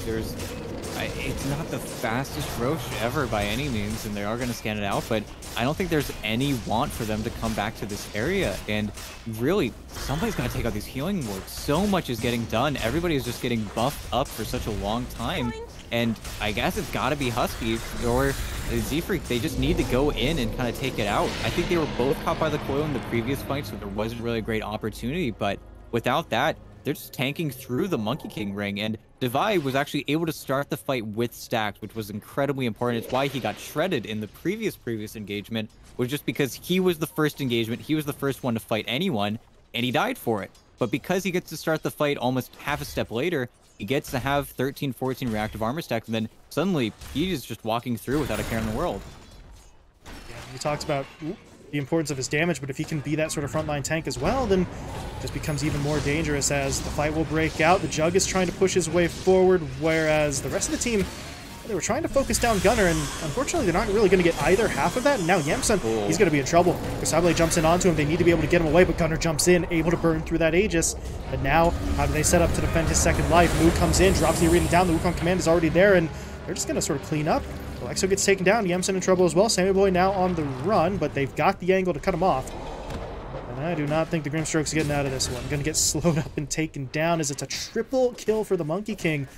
[SPEAKER 2] it's not the fastest Roche ever by any means, and they are going to scan it out, but I don't think there's any want for them to come back to this area. And really, somebody's got to take out these healing wards. So much is getting done. Everybody is just getting buffed up for such a long time. And I guess it's got to be Husky or Z-Freak. They just need to go in and kind of take it out. I think they were both caught by the coil in the previous fight, so there wasn't really a great opportunity. But without that, they're just tanking through the Monkey King ring. And Divide was actually able to start the fight with stacks, which was incredibly important. It's why he got shredded in the previous engagement, was just because he was the first engagement. He was the first one to fight anyone, and he died for it. But because he gets to start the fight almost half a step later, he gets to have 13, 14 reactive armor stacks, and then suddenly he is just walking through without a care in the world.
[SPEAKER 1] Yeah, he talks about the importance of his damage, but if he can be that sort of frontline tank as well, then it just becomes even more dangerous as the fight will break out. The Jug is trying to push his way forward, whereas the rest of the team, they were trying to focus down Gunnar, and unfortunately they're not really going to get either half of that. And now Yamsun, he's going to be in trouble. Kasable jumps in onto him. They need to be able to get him away, but Gunnar jumps in, able to burn through that Aegis. But now, how do they set up to defend his second life? Mu comes in, drops the arena down. The Wukong command is already there, and they're just going to sort of clean up. Alexo gets taken down. Yamsun in trouble as well. Sammy Boy now on the run, but they've got the angle to cut him off. And I do not think the Grimstroke's getting out of this one. Going to get slowed up and taken down as it's a triple kill for the Monkey King.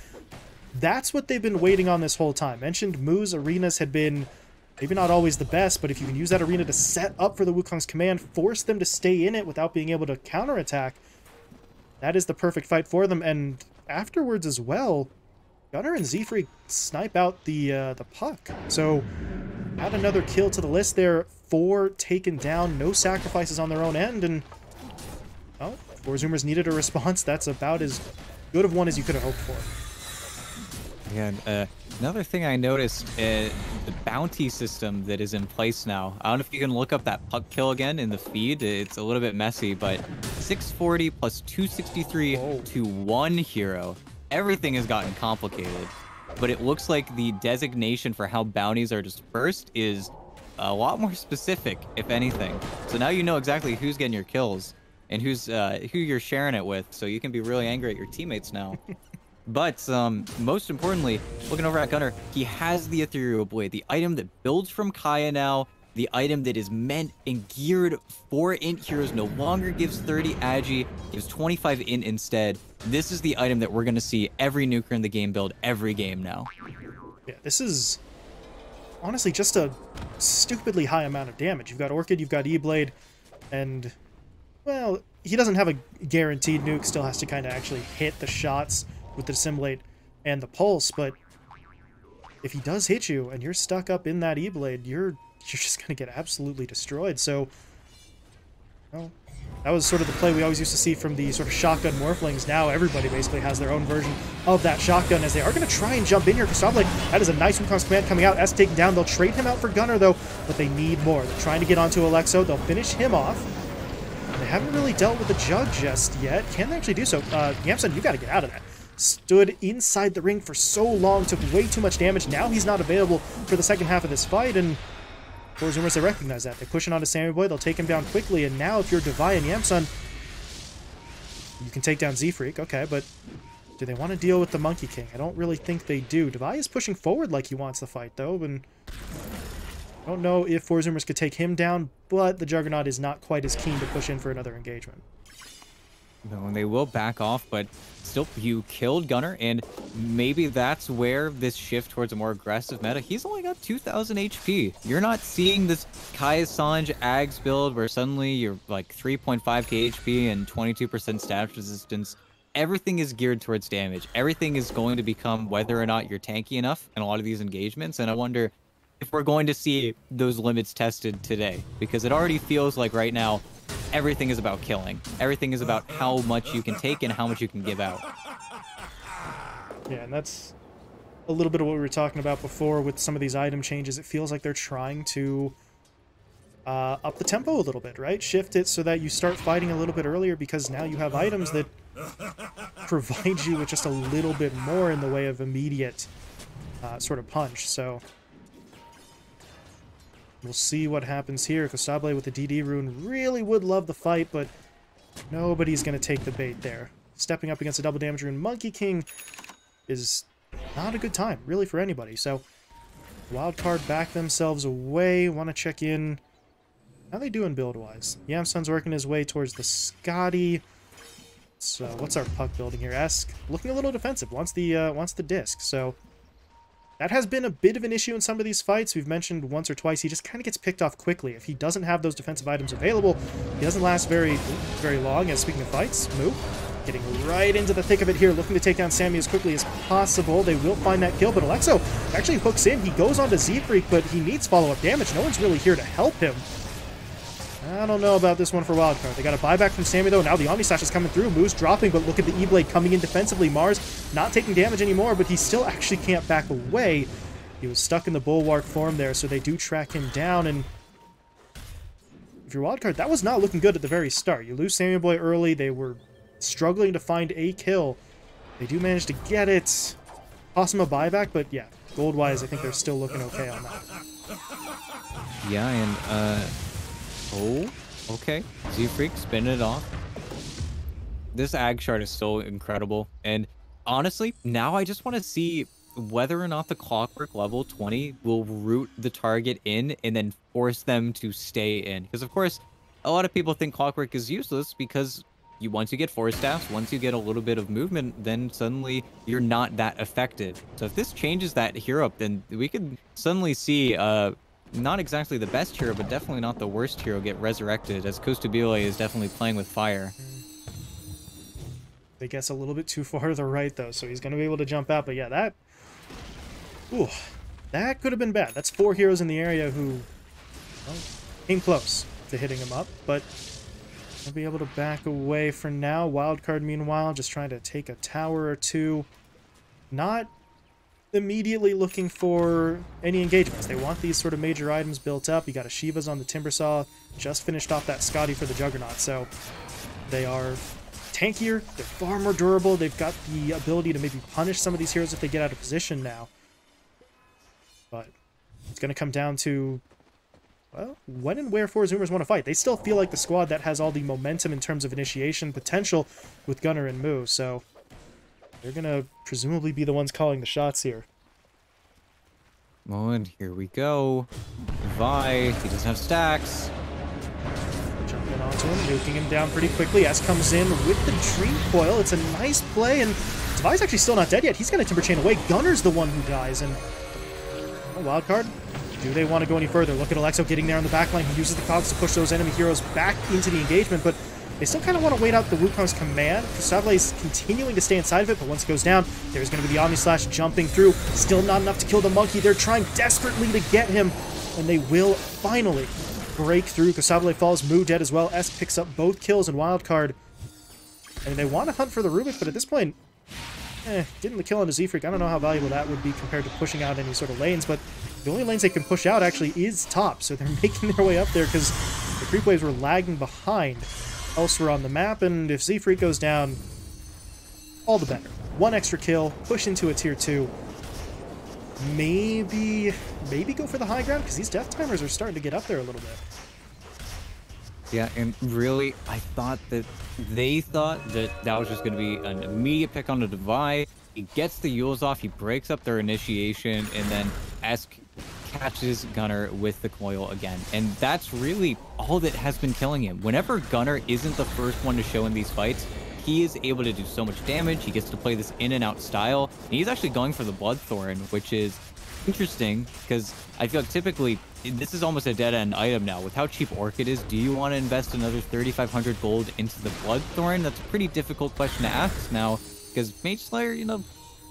[SPEAKER 1] That's what they've been waiting on this whole time. Mentioned Mu's arenas had been maybe not always the best, but if you can use that arena to set up for the Wukong's command, force them to stay in it without being able to counterattack, that is the perfect fight for them. And afterwards as well, Gunnar and Z-Freak snipe out the puck. So add another kill to the list there. 4 taken down, no sacrifices on their own end, and well, Zoomers needed a response. That's about as good of one as you could have hoped for.
[SPEAKER 2] Yeah, another thing I noticed, the bounty system that is in place now. I don't know if you can look up that puck kill again in the feed. It's a little bit messy, but 640 plus 263 to 1 hero. Everything has gotten complicated, but it looks like the designation for how bounties are dispersed is a lot more specific, if anything. So now you know exactly who's getting your kills and who you're sharing it with, so you can be really angry at your teammates now. But most importantly, looking over at Gunnar, he has the Ethereal Blade, the item that builds from Kaya now, the item that is meant and geared for int heroes, no longer gives 30 agi, gives 25 int instead. This is the item that we're going to see every nuker in the game build every game now.
[SPEAKER 1] Yeah, this is honestly just a stupidly high amount of damage. You've got Orchid, you've got E-Blade, and, well, he doesn't have a guaranteed nuke, still has to kind of actually hit the shots with the Dissimulate and the Pulse, but if he does hit you and you're stuck up in that E-Blade, you're just going to get absolutely destroyed. So, well, that was sort of the play we always used to see from the sort of shotgun Morphlings. Now everybody basically has their own version of that shotgun, as they are going to try and jump in here. Kasable, that is a nice Wukong's command coming out. S taken down. They'll trade him out for Gunnar, though, but they need more. They're trying to get onto Alexo. They'll finish him off. They haven't really dealt with the Jug just yet. Can they actually do so? Yamsun, you got to get out of that. Stood inside the ring for so long, took way too much damage. Now he's not available for the second half of this fight, and Zoomers, they recognize that. They push it onto Sammy Boy, they'll take him down quickly, and now if you're Devi and Yamsun, you can take down Z-Freak, okay, but do they want to deal with the Monkey King? I don't really think they do. Devi is pushing forward like he wants the fight, though, and I don't know if Zoomers could take him down, but the Juggernaut is not quite as keen to push in for another engagement.
[SPEAKER 2] No, and they will back off, but still, you killed Gunnar, and maybe that's where this shift towards a more aggressive meta. He's only got 2,000 HP. You're not seeing this Kai Sanj Ags build where suddenly you're like 3.5k HP and 22% status resistance. Everything is geared towards damage. Everything is going to become whether or not you're tanky enough in a lot of these engagements, and I wonder, if we're going to see those limits tested today, because it already feels like right now everything is about killing. Everything is about how much you can take and how much you can give out.
[SPEAKER 1] Yeah, and that's a little bit of what we were talking about before with some of these item changes. It feels like they're trying to up the tempo a little bit, right? Shift it so that you start fighting a little bit earlier, because now you have items that provide you with just a little bit more in the way of immediate sort of punch. So we'll see what happens here. Kosable with the DD rune really would love the fight, but nobody's going to take the bait there. Stepping up against a double damage rune, Monkey King is not a good time, really, for anybody. So Wildcard back themselves away. Want to check in. How they doing build-wise? Yamsun's working his way towards the Scotty. So what's our puck building here? Esk looking a little defensive. Wants the disc. So that has been a bit of an issue in some of these fights. We've mentioned once or twice, he just kind of gets picked off quickly. If he doesn't have those defensive items available, he doesn't last very long. And speaking of fights, Moo getting right into the thick of it here, looking to take down Sammy as quickly as possible. They will find that kill, but Alexo actually hooks in. He goes on to Z-Freak, but he needs follow-up damage. No one's really here to help him. I don't know about this one for Wildcard. They got a buyback from Sammy, though. Now the Omni Slash is coming through. Moo's dropping, but look at the E-Blade coming in defensively. Mars not taking damage anymore, but he still actually can't back away. He was stuck in the Bulwark form there, so they do track him down. And if you're Wildcard, that was not looking good at the very start. You lose Sammy Boy early. They were struggling to find a kill. They do manage to get it. Toss him a buyback, but yeah, gold-wise, I think they're still looking okay on that.
[SPEAKER 2] Yeah, and, oh, okay. Z-Freak, spin it off. This Ag Shard is so incredible. And honestly, now I just want to see whether or not the Clockwork level 20 will root the target in and then force them to stay in. Because, of course, a lot of people think Clockwork is useless because once you get 4 staffs, once you get a little bit of movement, then suddenly you're not that effective. So if this changes that hero up, then we could suddenly see not exactly the best hero, but definitely not the worst hero get resurrected, as Costabile is definitely playing with fire.
[SPEAKER 1] They guess a little bit too far to the right, though, so he's going to be able to jump out. But yeah, that... Ooh, that could have been bad. That's 4 heroes in the area who, well, came close to hitting him up, but they'll be able to back away for now. Wildcard, meanwhile, just trying to take a tower or two. Not immediately looking for any engagements. They want these sort of major items built up. You got a Shiva's on the Timbersaw, just finished off that Scotty for the Juggernaut, so they are tankier, they're far more durable, they've got the ability to maybe punish some of these heroes if they get out of position now. But it's going to come down to, well, when and where Four Zoomers want to fight. They still feel like the squad that has all the momentum in terms of initiation potential with Gunnar and Moo, so they're going to presumably be the ones calling the shots here.
[SPEAKER 2] Oh, and here we go. Vi, he doesn't have stacks.
[SPEAKER 1] Jumping onto him, nuking him down pretty quickly. S comes in with the Dream Coil. It's a nice play, and Vi's actually still not dead yet. He's got a Timber Chain away. Gunnar's the one who dies, and Wildcard, do they want to go any further? Look at Alexo getting there on the backline. He uses the cogs to push those enemy heroes back into the engagement, but they still kind of want to wait out the Wukong's command. Kosable is continuing to stay inside of it, but once it goes down, there's going to be the Omni Slash jumping through. Still not enough to kill the monkey. They're trying desperately to get him, and they will finally break through. Kosable falls, Moo dead as well. S picks up both kills in Wildcard. And they want to hunt for the Rubik, but at this point, getting the kill on the Z-Freak, I don't know how valuable that would be compared to pushing out any sort of lanes, but the only lanes they can push out actually is top, so they're making their way up there because the creep waves were lagging behind elsewhere on the map, and if Z-Freak goes down, all the better. One extra kill, push into a tier 2. Maybe go for the high ground, because these death timers are starting to get up there a little bit.
[SPEAKER 2] Yeah, and really, I thought that they thought that that was just going to be an immediate pick on the Devi. He gets the Yules off, he breaks up their initiation, and then Esk catches Gunnar with the coil again. And that's really all that has been killing him. Whenever Gunnar isn't the first one to show in these fights, he is able to do so much damage. He gets to play this in and out style. And he's actually going for the Bloodthorn, which is interesting because I feel like typically this is almost a dead-end item now. With how cheap Orchid is, do you want to invest another 3,500 gold into the Bloodthorn? That's a pretty difficult question to ask now because Mage Slayer, you know,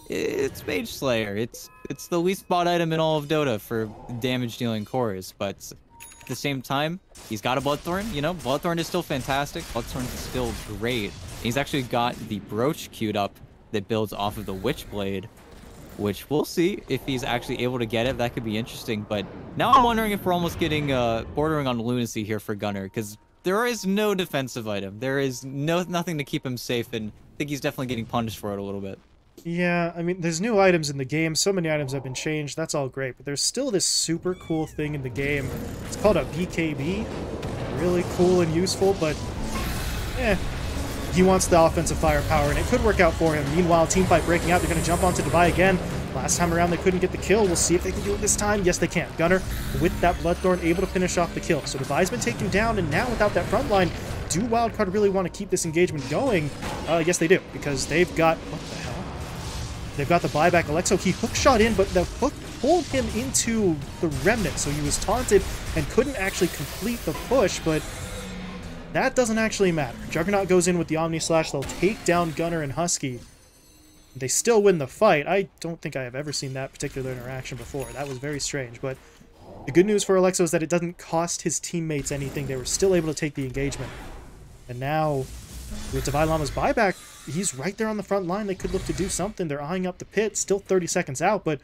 [SPEAKER 2] it's Mage Slayer. It's It's the least bought item in all of Dota for damage-dealing cores, but at the same time, he's got a Bloodthorn. You know, Bloodthorn is still fantastic. Bloodthorn is still great. He's actually got the brooch queued up that builds off of the Witchblade, which we'll see if he's actually able to get it. That could be interesting. But now I'm wondering if we're almost getting bordering on lunacy here for Gunnar, because there is no defensive item. There is nothing to keep him safe, and I think he's definitely getting punished for it a little bit.
[SPEAKER 1] Yeah, I mean, there's new items in the game. So many items have been changed. That's all great. But there's still this super cool thing in the game. It's called a BKB. Really cool and useful, but he wants the offensive firepower, and it could work out for him. Meanwhile, teamfight breaking out. They're going to jump onto Devi again. Last time around, they couldn't get the kill. We'll see if they can do it this time. Yes, they can. Gunnar, with that Bloodthorn, able to finish off the kill. So Devi's been taken down, and now without that front line, do Wildcard really want to keep this engagement going? Yes, they do, because they've got... What the hell? They've got the buyback. Alexo, he hook shot in, but the hook pulled him into the Remnant, so he was taunted and couldn't actually complete the push, but that doesn't actually matter. Juggernaut goes in with the Omni Slash. They'll take down Gunnar and Husky. They still win the fight. I don't think I have ever seen that particular interaction before. That was very strange, but the good news for Alexo is that it doesn't cost his teammates anything. They were still able to take the engagement. And now, with Devi Lama's buyback, he's right there on the front line. They could look to do something. They're eyeing up the pit. Still 30 seconds out, but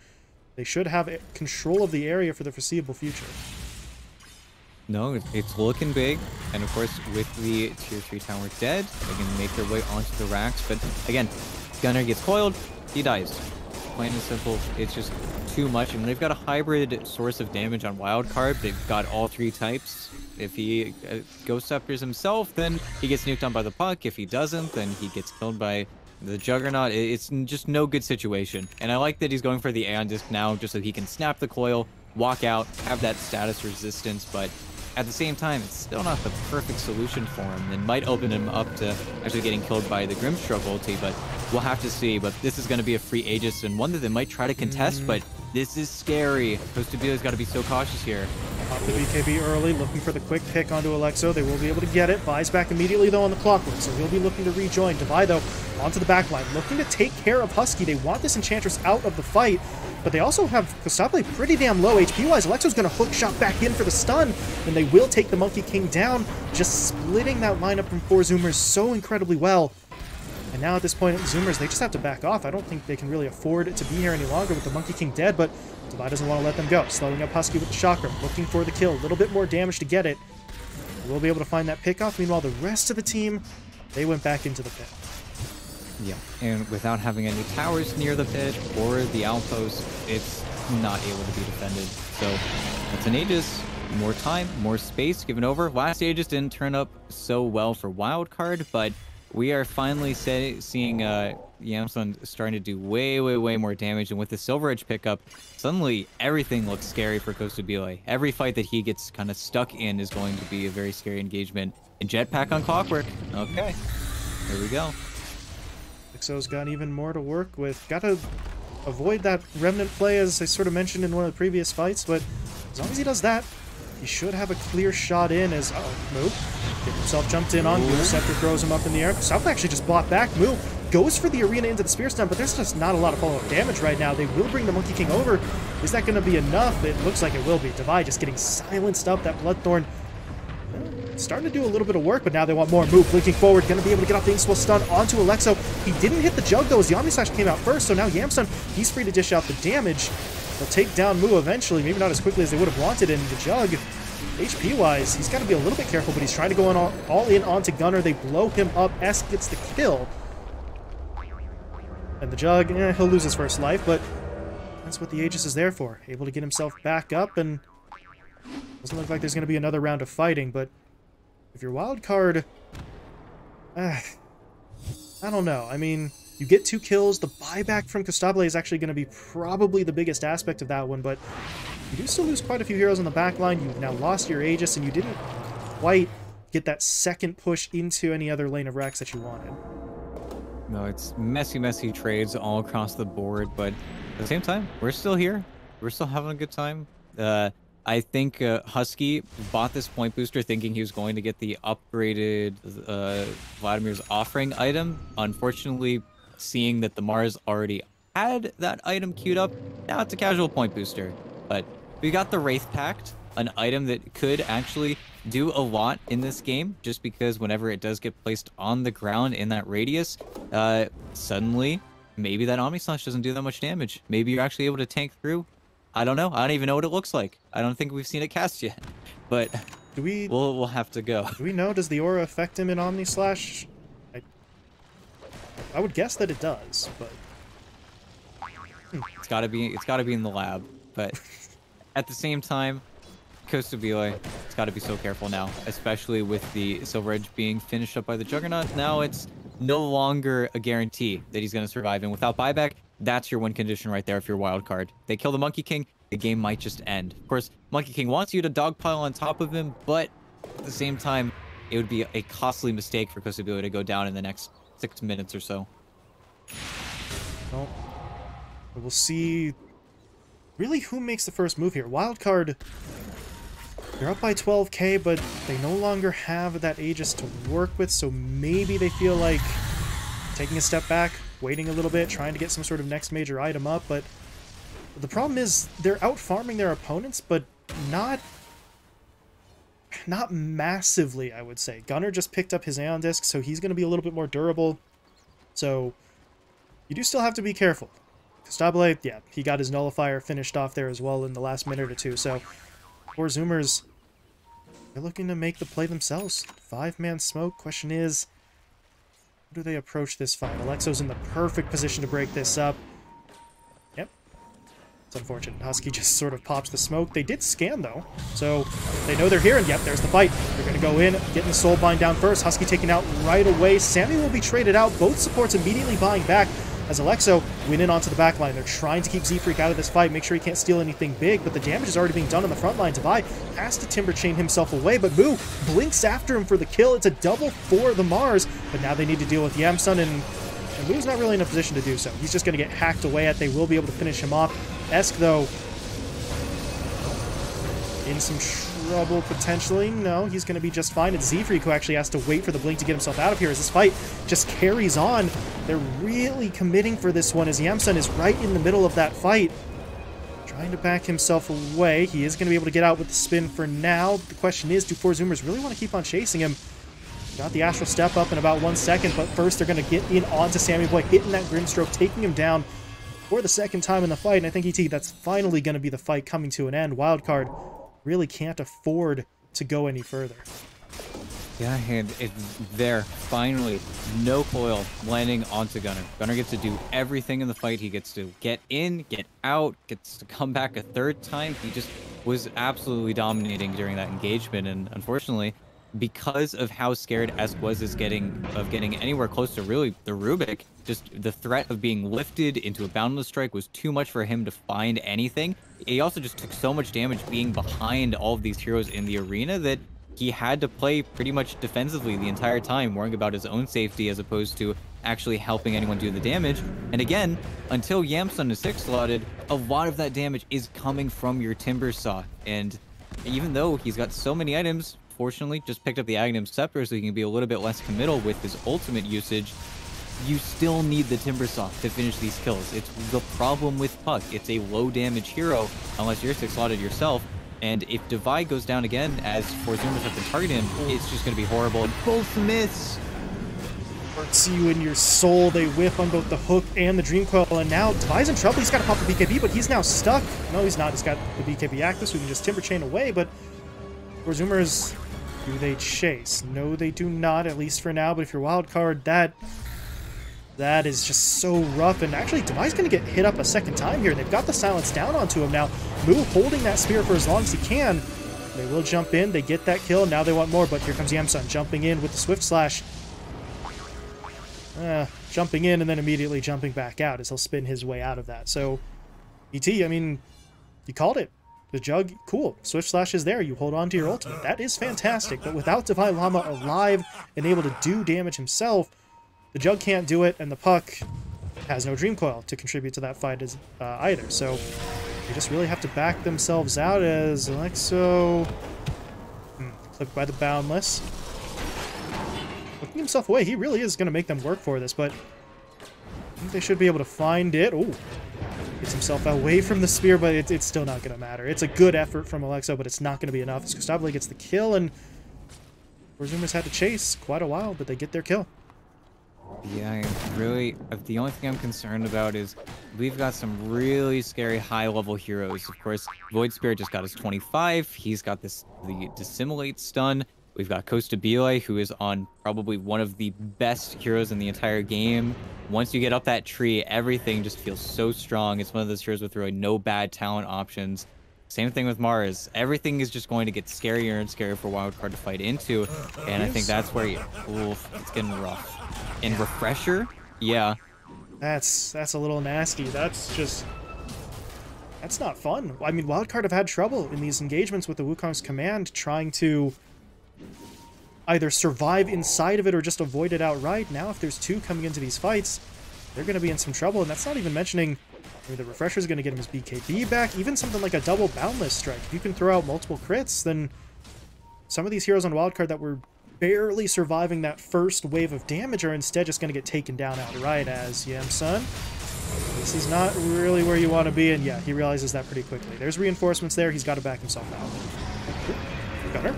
[SPEAKER 1] they should have control of the area for the foreseeable future.
[SPEAKER 2] No, it's looking big. And of course, with the tier 3 tower dead, they can make their way onto the racks. But again, Gunnar gets coiled, he dies. Plain and simple, it's just too much. And they've got a hybrid source of damage on Wildcard. They've got all 3 types. If he Ghost Scepters himself, then he gets nuked on by the puck. If he doesn't, then he gets killed by the Juggernaut. It's just no good situation. And I like that he's going for the Aeon Disc now, just so he can snap the coil, walk out, have that status resistance, but at the same time, it's still not the perfect solution for him, and might open him up to actually getting killed by the Grimstroke ulti, but we'll have to see. But this is going to be a free Aegis, and one that they might try to contest, but this is scary. Costabila's got to be so cautious here.
[SPEAKER 1] Off the BKB early, looking for the quick pick onto Alexo. They will be able to get it. Buys back immediately, though, on the clockwork, so he'll be looking to rejoin. Devi, though, onto the back line, looking to take care of Husky. They want this Enchantress out of the fight, but they also have Kostabile pretty damn low HP-wise. Alexo's going to hook shot back in for the stun, and they will take the Monkey King down, just splitting that lineup from 4 Zoomers so incredibly well. And now at this point, Zoomers, they just have to back off. I don't think they can really afford to be here any longer with the Monkey King dead, but Devi doesn't want to let them go. Slowing up Husky with the Chakra, looking for the kill. A little bit more damage to get it. We'll be able to find that pickoff. Meanwhile, the rest of the team, they went back into the pit.
[SPEAKER 2] Yeah, and without having any towers near the pit or the outpost, it's not able to be defended. So it's an Aegis, more time, more space given over. Last Aegis didn't turn up so well for Wildcard, but we are finally seeing Yamsun starting to do way more damage, and with the Silver Edge pickup, suddenly everything looks scary for Kostabile. Every fight that he gets kind of stuck in is going to be a very scary engagement. And Jetpack on Clockwork. Okay, here we go.
[SPEAKER 1] Exo's got even more to work with. Got to avoid that Remnant play, as I sort of mentioned in one of the previous fights, but as long as he does that, he should have a clear shot in as... Move. Get himself jumped in on. Blue Scepter throws him up in the air. South actually just blocked back. Move goes for the arena into the Spear Stun, but there's just not a lot of follow-up damage right now. They will bring the Monkey King over. Is that going to be enough? It looks like it will be. Devi just getting silenced up. That Bloodthorn starting to do a little bit of work, but now they want more. Move, blinking forward, going to be able to get off the Inkswell stun onto Alexo. He didn't hit the Jug, though, as the Omni Slash came out first, so now Yamsun, he's free to dish out the damage. They'll take down Mu eventually, maybe not as quickly as they would have wanted, and the Jug, HP-wise, he's got to be a little bit careful, but he's trying to go on all in onto Gunnar. They blow him up. S gets the kill. And the Jug, he'll lose his first life, but that's what the Aegis is there for. Able to get himself back up, and doesn't look like there's going to be another round of fighting, but if you're Wildcard, I don't know. I mean, you get 2 kills. The buyback from Kostabile is actually going to be probably the biggest aspect of that one, but you do still lose quite a few heroes on the back line. You've now lost your Aegis, and you didn't quite get that second push into any other lane of racks that you wanted.
[SPEAKER 2] No, it's messy trades all across the board, but at the same time, we're still here. We're still having a good time. I think Husky bought this point booster thinking he was going to get the upgraded Vladimir's Offering item. Unfortunately, seeing that the Mars already had that item queued up. Now it's a casual point booster. But we got the Wraith Pact, an item that could actually do a lot in this game, just because whenever it does get placed on the ground in that radius, suddenly maybe that Omni Slash doesn't do that much damage. Maybe you're actually able to tank through. I don't know. I don't even know what it looks like. I don't think we've seen it cast yet. But we'll have to go.
[SPEAKER 1] Do we know? Does the aura affect him in Omni Slash? I would guess that it does, but
[SPEAKER 2] it's gotta be in the lab. But at the same time, Kostabile, it's got to be so careful now, especially with the Silver Edge being finished up by the Juggernaut. Now it's no longer a guarantee that he's going to survive, and without buyback, that's your win condition right there if you're Wildcard. They kill the Monkey King, the game might just end. Of course, Monkey King wants you to dogpile on top of him, but at the same time, it would be a costly mistake for Kostabile to go down in the next 6 minutes or so.
[SPEAKER 1] Well, we'll see really who makes the first move here. Wildcard, they're up by 12k, but they no longer have that Aegis to work with, so maybe they feel like taking a step back, waiting a little bit, trying to get some sort of next major item up, but the problem is they're out-farming their opponents, but not massively, I would say. Gunnar just picked up his Aeon Disc, so he's going to be a little bit more durable, so you do still have to be careful. Kostabile, yeah, he got his Nullifier finished off there as well in the last minute or two, so for Zoomers, they're looking to make the play themselves. 5-man smoke. Question is, how do they approach this fight? Alexo's in the perfect position to break this up. Yep. It's unfortunate. Husky just sort of pops the smoke. They did scan, though, so they know they're here, and yep, there's the fight. They're going to go in, getting the Soulbind down first. Husky taken out right away. Sammy will be traded out. Both supports immediately buying back as Alexo went in onto the back line. They're trying to keep Z-Freak out of this fight, make sure he can't steal anything big, but the damage is already being done on the front line. Devi has to Timber Chain himself away, but Moo blinks after him for the kill. It's a double for the Mars, but now they need to deal with Yamsun, and Moo's not really in a position to do so. He's just going to get hacked away at. They will be able to finish him off. Esk, though, in some trouble potentially. No, he's going to be just fine. It's Z-Freak who actually has to wait for the blink to get himself out of here as this fight just carries on. They're really committing for this one as Yamsun is right in the middle of that fight, trying to back himself away. He is going to be able to get out with the spin for now. The question is, do 4 Zoomers really want to keep on chasing him? Got the Astral Step up in about 1 second, but first they're going to get in onto Sammy Boy, hitting that Grimstroke, taking him down for the second time in the fight. And I think, ET, that's finally going to be the fight coming to an end. Wildcard really can't afford to go any further.
[SPEAKER 2] Yeah, and it's there, finally. No coil landing onto Gunnar. Gunnar gets to do everything in the fight. He gets to get in, get out, gets to come back a third time. He just was absolutely dominating during that engagement, and unfortunately, because of how scared Esk was of getting anywhere close to really the Rubik, just the threat of being lifted into a Boundless Strike was too much for him to find anything. He also just took so much damage being behind all of these heroes in the arena that he had to play pretty much defensively the entire time, worrying about his own safety as opposed to actually helping anyone do the damage. And again, until Yamsun is 6-slotted, a lot of that damage is coming from your Timber Saw. And even though he's got so many items, fortunately, just picked up the Aghanim Scepter so he can be a little bit less committal with his ultimate usage, you still need the Timber Saw to finish these kills. It's the problem with Puck. It's a low damage hero unless you're 6-slotted yourself. And if Devi goes down again, as 4 Zoomers have been targeting him, it's just going to be horrible. And both miss.
[SPEAKER 1] Hurts you in your soul. They whiff on both the hook and the Dream Coil, and now Devi's in trouble. He's got to pop the BKB, but he's now stuck. No, he's not. He's got the BKB active, so we can just Timber Chain away, but 4 Zoomers, do they chase? No, they do not, at least for now, but if you're Wildcard, that is just so rough. And actually, Devi's going to get hit up a second time here. They've got the silence down onto him now. Moo holding that spear for as long as he can. They will jump in. They get that kill. Now they want more, but here comes Yamsun jumping in with the Swift Slash. Jumping in and then immediately jumping back out as he'll spin his way out of that. So, ET, I mean, you called it. The Jug, cool. Swift Slash is there. You hold on to your ultimate. That is fantastic. But without Divine Llama alive and able to do damage himself, the Jug can't do it, and the Puck has no Dream Coil to contribute to that fight either. So they just really have to back themselves out as Alexo clipped by the Boundless. Looking himself away, he really is going to make them work for this, but think they should be able to find it. Oh, gets himself away from the spear, but it's still not going to matter. It's a good effort from Alexo, but it's not going to be enough. As Gustavo gets the kill, and Zoomers had to chase quite a while, but they get their kill.
[SPEAKER 2] Yeah, really, the only thing I'm concerned about is we've got some really scary high-level heroes. Of course, Void Spirit just got his 25. He's got the Dissimulate stun. We've got Costabile, who is on probably one of the best heroes in the entire game. Once you get up that tree, everything just feels so strong. It's one of those heroes with really no bad talent options. Same thing with Mars. Everything is just going to get scarier and scarier for Wildcard to fight into, and I think that's where it's getting rough. And Refresher, yeah.
[SPEAKER 1] That's a little nasty. That's not fun. I mean, Wildcard have had trouble in these engagements with the Wukong's command, trying to either survive inside of it or just avoid it outright. Now, if there's two coming into these fights, they're going to be in some trouble, and that's not even mentioning... I mean, the Refresher's going to get him his BKB back. Even something like a double Boundless Strike. If you can throw out multiple crits, then some of these heroes on Wildcard that were barely surviving that first wave of damage are instead just going to get taken down outright as Yamsun. This is not really where you want to be, and yeah, he realizes that pretty quickly. There's reinforcements there. He's got to back himself out. Gunner.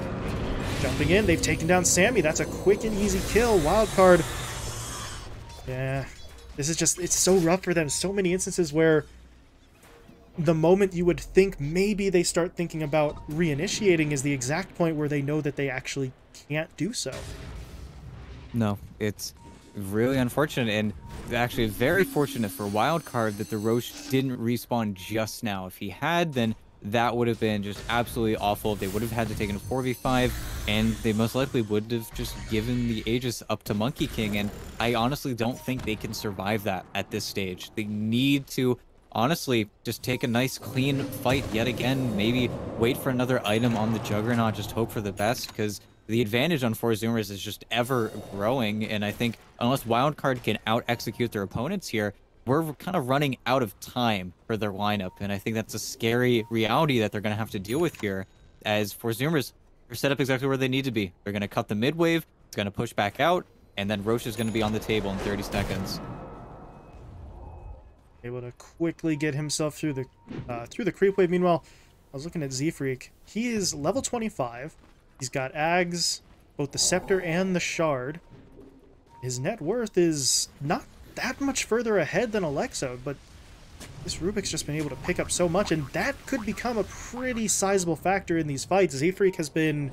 [SPEAKER 1] Jumping in. They've taken down Sammy. That's a quick and easy kill. Wildcard. Yeah. This is just, it's so rough for them. So many instances where the moment you would think maybe they start thinking about reinitiating is the exact point where they know that they actually can't do so.
[SPEAKER 2] No, it's really unfortunate, and actually very fortunate for Wildcard that the Roche didn't respawn just now. If he had, then that would have been just absolutely awful. They would have had to take a 4v5, and they most likely would have just given the Aegis up to Monkey King, and I honestly don't think they can survive that at this stage. They need to, honestly, just take a nice, clean fight yet again, maybe wait for another item on the Juggernaut, just hope for the best, because the advantage on 4 Zoomers is just ever growing, and I think unless Wildcard can out-execute their opponents here, we're kind of running out of time for their lineup, and I think that's a scary reality that they're going to have to deal with here, as for Zoomers, they're set up exactly where they need to be. They're going to cut the mid-wave, it's going to push back out, and then Roche is going to be on the table in 30 seconds.
[SPEAKER 1] Able to quickly get himself through the creep wave. Meanwhile, I was looking at Z-Freak. He is level 25. He's got Ags, both the Scepter and the Shard. His net worth is not that much further ahead than Alexo, but this Rubik's just been able to pick up so much, and that could become a pretty sizable factor in these fights. Z-Freak has been,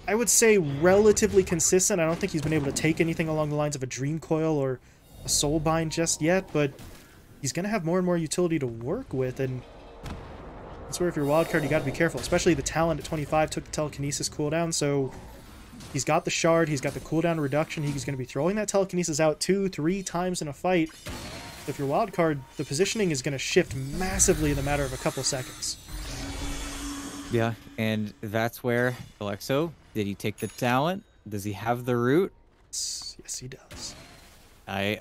[SPEAKER 1] I would say, relatively consistent. I don't think he's been able to take anything along the lines of a Dream Coil or a Soulbind just yet, but he's going to have more and more utility to work with, and that's where if you're Wildcard, you got to be careful. Especially the Talent at 25 took the Telekinesis cooldown, so he's got the Shard, he's got the cooldown reduction, he's going to be throwing that Telekinesis out 2-3 times in a fight. If you're Wildcard, the positioning is going to shift massively in the matter of a couple seconds.
[SPEAKER 2] Yeah, and that's where Alexo, did he take the Talent? Does he have the root?
[SPEAKER 1] Yes, he does.
[SPEAKER 2] I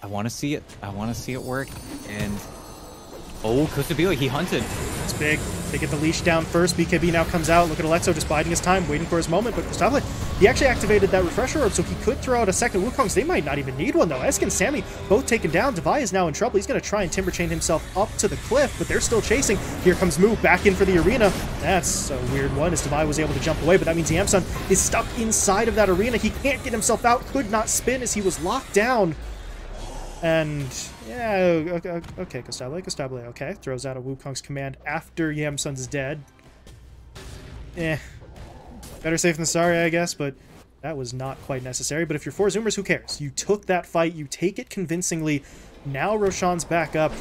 [SPEAKER 2] want to see it. I want to see it work. And oh, Costabile, he hunted.
[SPEAKER 1] It's big. They get the leash down first. BKB now comes out. Look at Alexo just biding his time, waiting for his moment. But Gustavo, he actually activated that Refresher Orb, so he could throw out a second Wukong's. They might not even need one, though. Esk and Sammy both taken down. Devi is now in trouble. He's going to try and Timber Chain himself up to the cliff, but they're still chasing. Here comes Moo back in for the arena. That's a weird one, as Devi was able to jump away, but that means Yamsun is stuck inside of that arena. He can't get himself out, could not spin as he was locked down. And yeah, okay, Costabile, okay. Throws out a Wukong's command after Yamsun's dead. Better safe than sorry, I guess, but that was not quite necessary. But if you're 4 Zoomers, who cares? You took that fight, you take it convincingly. Now Roshan's back up.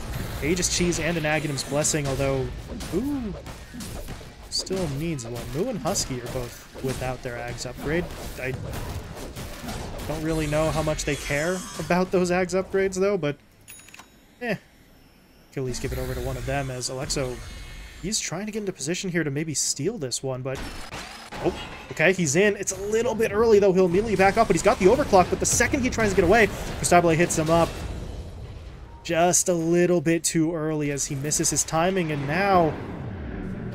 [SPEAKER 1] Aegis Cheese and an Aghanim's Blessing, although Moo still needs one. Moo and Husky are both without their Ags upgrade. I don't really know how much they care about those Ags upgrades, though, but can at least give it over to one of them, as Alexo, he's trying to get into position here to maybe steal this one, but oh, okay, he's in. It's a little bit early, though. He'll immediately back up, but he's got the overclock, but the second he tries to get away, Costabile hits him up just a little bit too early as he misses his timing, and now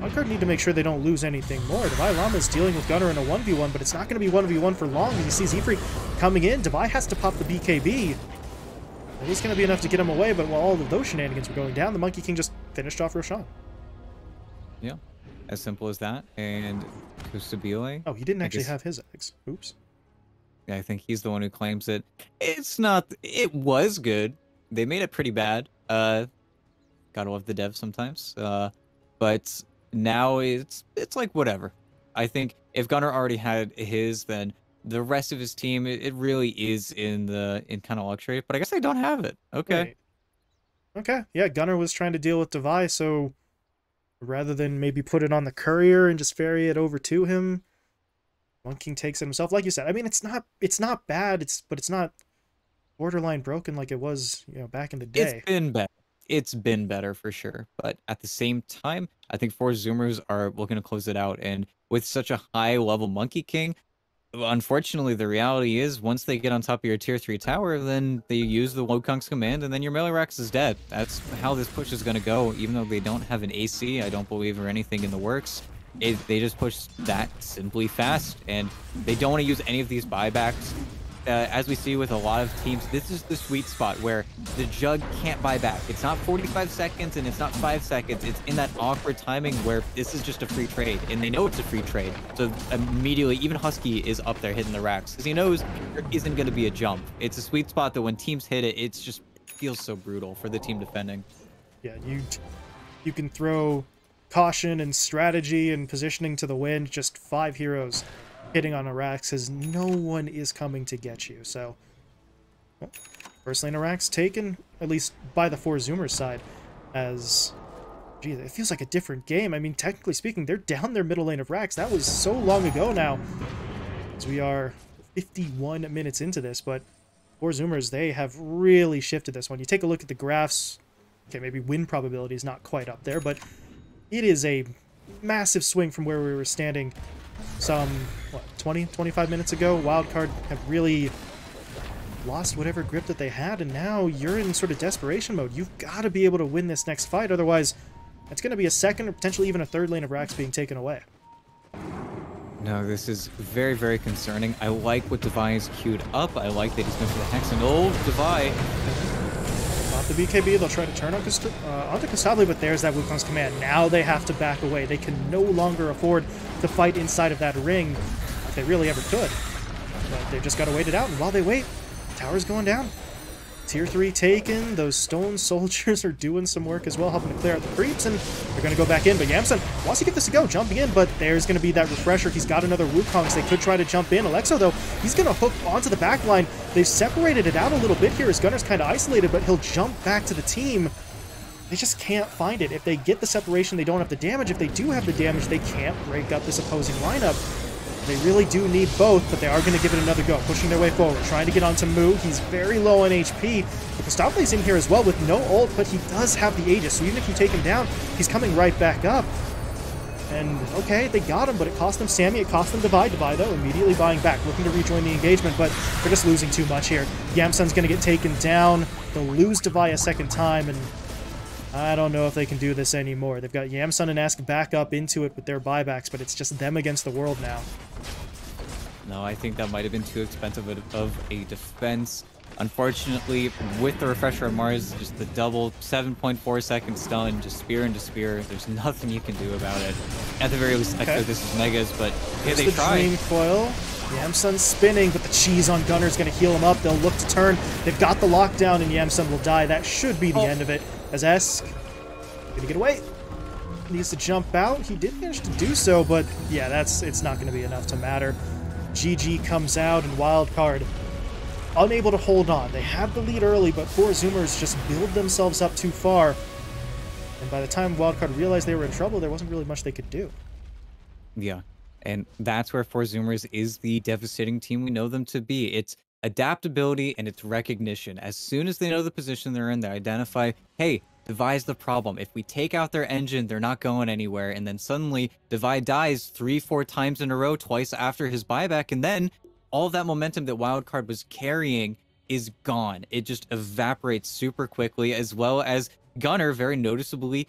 [SPEAKER 1] Wildcard need to make sure they don't lose anything more. Devi Llama's dealing with Gunnar in a 1v1, but it's not going to be 1v1 for long. And you see Z-Freak coming in. Devi has to pop the BKB. At least going to be enough to get him away, but while all of those shenanigans were going down, the Monkey King just finished off Roshan.
[SPEAKER 2] Yeah, as simple as that. And Kusabile.
[SPEAKER 1] Oh, he didn't actually have his eggs. Oops.
[SPEAKER 2] Yeah, I think he's the one who claims it. It's not... It was good. They made it pretty bad. Gotta love the devs sometimes. But now it's like whatever. I think if Gunnar already had his, then the rest of his team, it really is in kind of luxury. But I guess they don't have it. Okay.
[SPEAKER 1] Right. Okay. Yeah, Gunnar was trying to deal with Devi, so rather than maybe put it on the courier and just ferry it over to him, Monkey King takes it himself. Like you said, I mean, it's not bad. But it's not borderline broken like it was, back in the day.
[SPEAKER 2] It's been better. It's been better for sure. But at the same time, I think 4 Zoomers are looking to close it out. And with such a high level Monkey King, unfortunately, the reality is once they get on top of your tier 3 tower, then they use the Wukong's command, and then your melee Rex is dead. That's how this push is going to go. Even though they don't have an AC, I don't believe, or anything in the works. They just push that simply fast, and they don't want to use any of these buybacks. As we see with a lot of teams, this is the sweet spot where the Jug can't buy back. It's not 45 seconds and it's not 5 seconds. It's in that awkward timing where this is just a free trade, and they know it's a free trade. So immediately, even Husky is up there hitting the racks because he knows there isn't going to be a jump. It's a sweet spot that when teams hit it, it feels so brutal for the team defending.
[SPEAKER 1] Yeah, you can throw caution and strategy and positioning to the wind, just 5 heroes hitting on Arax because no one is coming to get you. So, well, first lane Arax taken, at least by the 4 Zoomers side, as, geez, it feels like a different game. I mean, technically speaking, they're down their middle lane of Rax. That was so long ago now, as we are 51 minutes into this, but 4 Zoomers, they have really shifted this one. You take a look at the graphs, okay, maybe win probability is not quite up there, but it is a massive swing from where we were standing some, 20, 25 minutes ago. Wildcard have really lost whatever grip that they had, and now you're in sort of desperation mode. You've got to be able to win this next fight, otherwise it's going to be a second or potentially even a third lane of Rax being taken away.
[SPEAKER 2] No, this is very, very concerning. I like what Devi is queued up. I like that he's going for the Hex, and Devi.
[SPEAKER 1] Off the BKB, they'll try to turn onto Kasabli, but there's that Wukong's command. Now they have to back away. They can no longer afford to fight inside of that ring if they really ever could. But they've just got to wait it out, and while they wait, tower's going down. Tier 3 taken. Those stone soldiers are doing some work as well, helping to clear out the creeps, and they're going to go back in. But Yamsun wants to get this to go, jumping in, but there's going to be that refresher. He's got another Wukong, so they could try to jump in. Alexo, though, he's going to hook onto the back line. They've separated it out a little bit here as Gunnar's kind of isolated, but he'll jump back to the team. They just can't find it. If they get the separation, they don't have the damage. If they do have the damage, they can't break up this opposing lineup. They really do need both, but they are going to give it another go, pushing their way forward, trying to get onto Mu. He's very low on HP. But Gustavo's in here as well with no ult, but he does have the Aegis, so even if you take him down, he's coming right back up. And, okay, they got him, but it cost them Sammy, it cost them Devi. Devi, though, immediately buying back, looking to rejoin the engagement, but they're just losing too much here. Yamsun's going to get taken down. They'll lose Devi a second time, and I don't know if they can do this anymore. They've got Yamsun and Esk back up into it with their buybacks, but it's just them against the world now.
[SPEAKER 2] No, I think that might have been too expensive of a defense. Unfortunately, with the refresher on Mars, just the double 7.4 second stun, just spear into spear, there's nothing you can do about it. At the very least, okay. This is Megas, but yeah, they try.
[SPEAKER 1] Dream coil. Yamsun spinning, but the cheese on Gunner's going to heal him up. They'll look to turn. They've got the lockdown, and Yamsun will die. That should be the end of it. As Esk gonna get away. Needs to jump out. He did manage to do so, but yeah, it's not going to be enough to matter. GG comes out, and Wildcard unable to hold on. They had the lead early, but 4 Zoomers just build themselves up too far. And by the time Wildcard realized they were in trouble, there wasn't really much they could do.
[SPEAKER 2] Yeah, and that's where 4 Zoomers is the devastating team we know them to be. It's adaptability and it's recognition. As soon as they know the position they're in, they identify, hey, Devi's the problem. If we take out their engine, they're not going anywhere. And then suddenly, Devi dies 3-4 times in a row, twice after his buyback, and then all of that momentum that Wildcard was carrying is gone. It just evaporates super quickly, as well as Gunnar very noticeably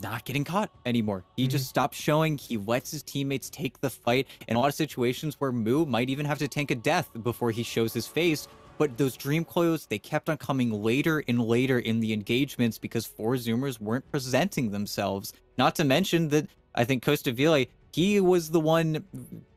[SPEAKER 2] not getting caught anymore. He
[SPEAKER 1] Mhm.
[SPEAKER 2] just stopped showing. He lets his teammates take the fight. In a lot of situations where Moo might even have to tank a death before he shows his face. But those dream coils, they kept on coming later and later in the engagements because 4Zoomers weren't presenting themselves. Not to mention that I think Costa Ville, he was the one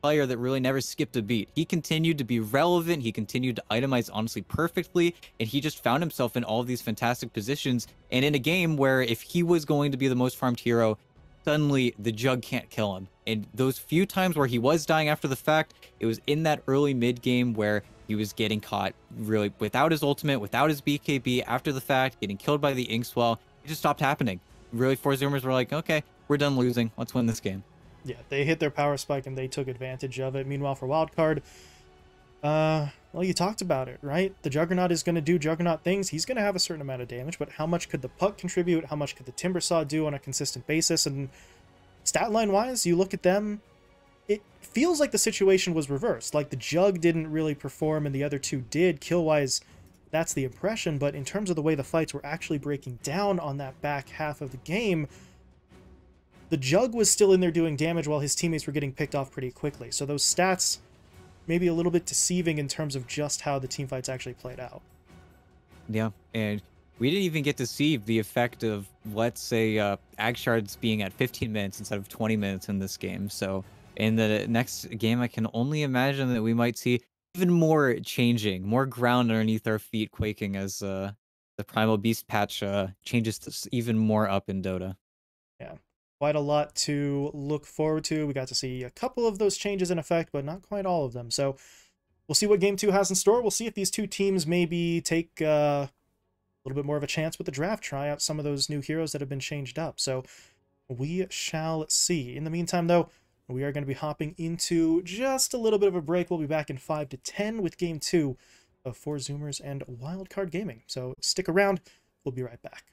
[SPEAKER 2] player that really never skipped a beat. He continued to be relevant. He continued to itemize honestly perfectly. And he just found himself in all of these fantastic positions. And in a game where if he was going to be the most farmed hero, suddenly the Jug can't kill him. And those few times where he was dying after the fact, it was in that early mid game where he was getting caught really without his ultimate, without his BKB after the fact, getting killed by the Inkswell. It just stopped happening. Really, 4Zoomers were like, okay, we're done losing. Let's win this game.
[SPEAKER 1] Yeah, they hit their power spike and they took advantage of it. Meanwhile, for Wildcard, well, you talked about it, right? The Juggernaut is going to do Juggernaut things. He's going to have a certain amount of damage, but how much could the Puck contribute? How much could the Timbersaw do on a consistent basis? And stat line wise, you look at them, it feels like the situation was reversed. Like the Jug didn't really perform and the other two did. Kill wise, that's the impression. But in terms of the way the fights were actually breaking down on that back half of the game, the Jug was still in there doing damage while his teammates were getting picked off pretty quickly. So those stats maybe a little bit deceiving in terms of just how the team fights actually played out.
[SPEAKER 2] Yeah, and we didn't even get to see the effect of, let's say, Agshards being at 15 minutes instead of 20 minutes in this game. So in the next game, I can only imagine that we might see even more changing, more ground underneath our feet quaking as the Primal Beast patch changes this even more up in Dota.
[SPEAKER 1] Yeah, quite a lot to look forward to. We got to see a couple of those changes in effect, but not quite all of them. So we'll see what Game 2 has in store. We'll see if these two teams maybe take a little bit more of a chance with the draft, try out some of those new heroes that have been changed up. So we shall see. In the meantime, though, we are going to be hopping into just a little bit of a break. We'll be back in 5 to 10 with Game 2 of 4Zoomers and Wildcard Gaming. So stick around. We'll be right back.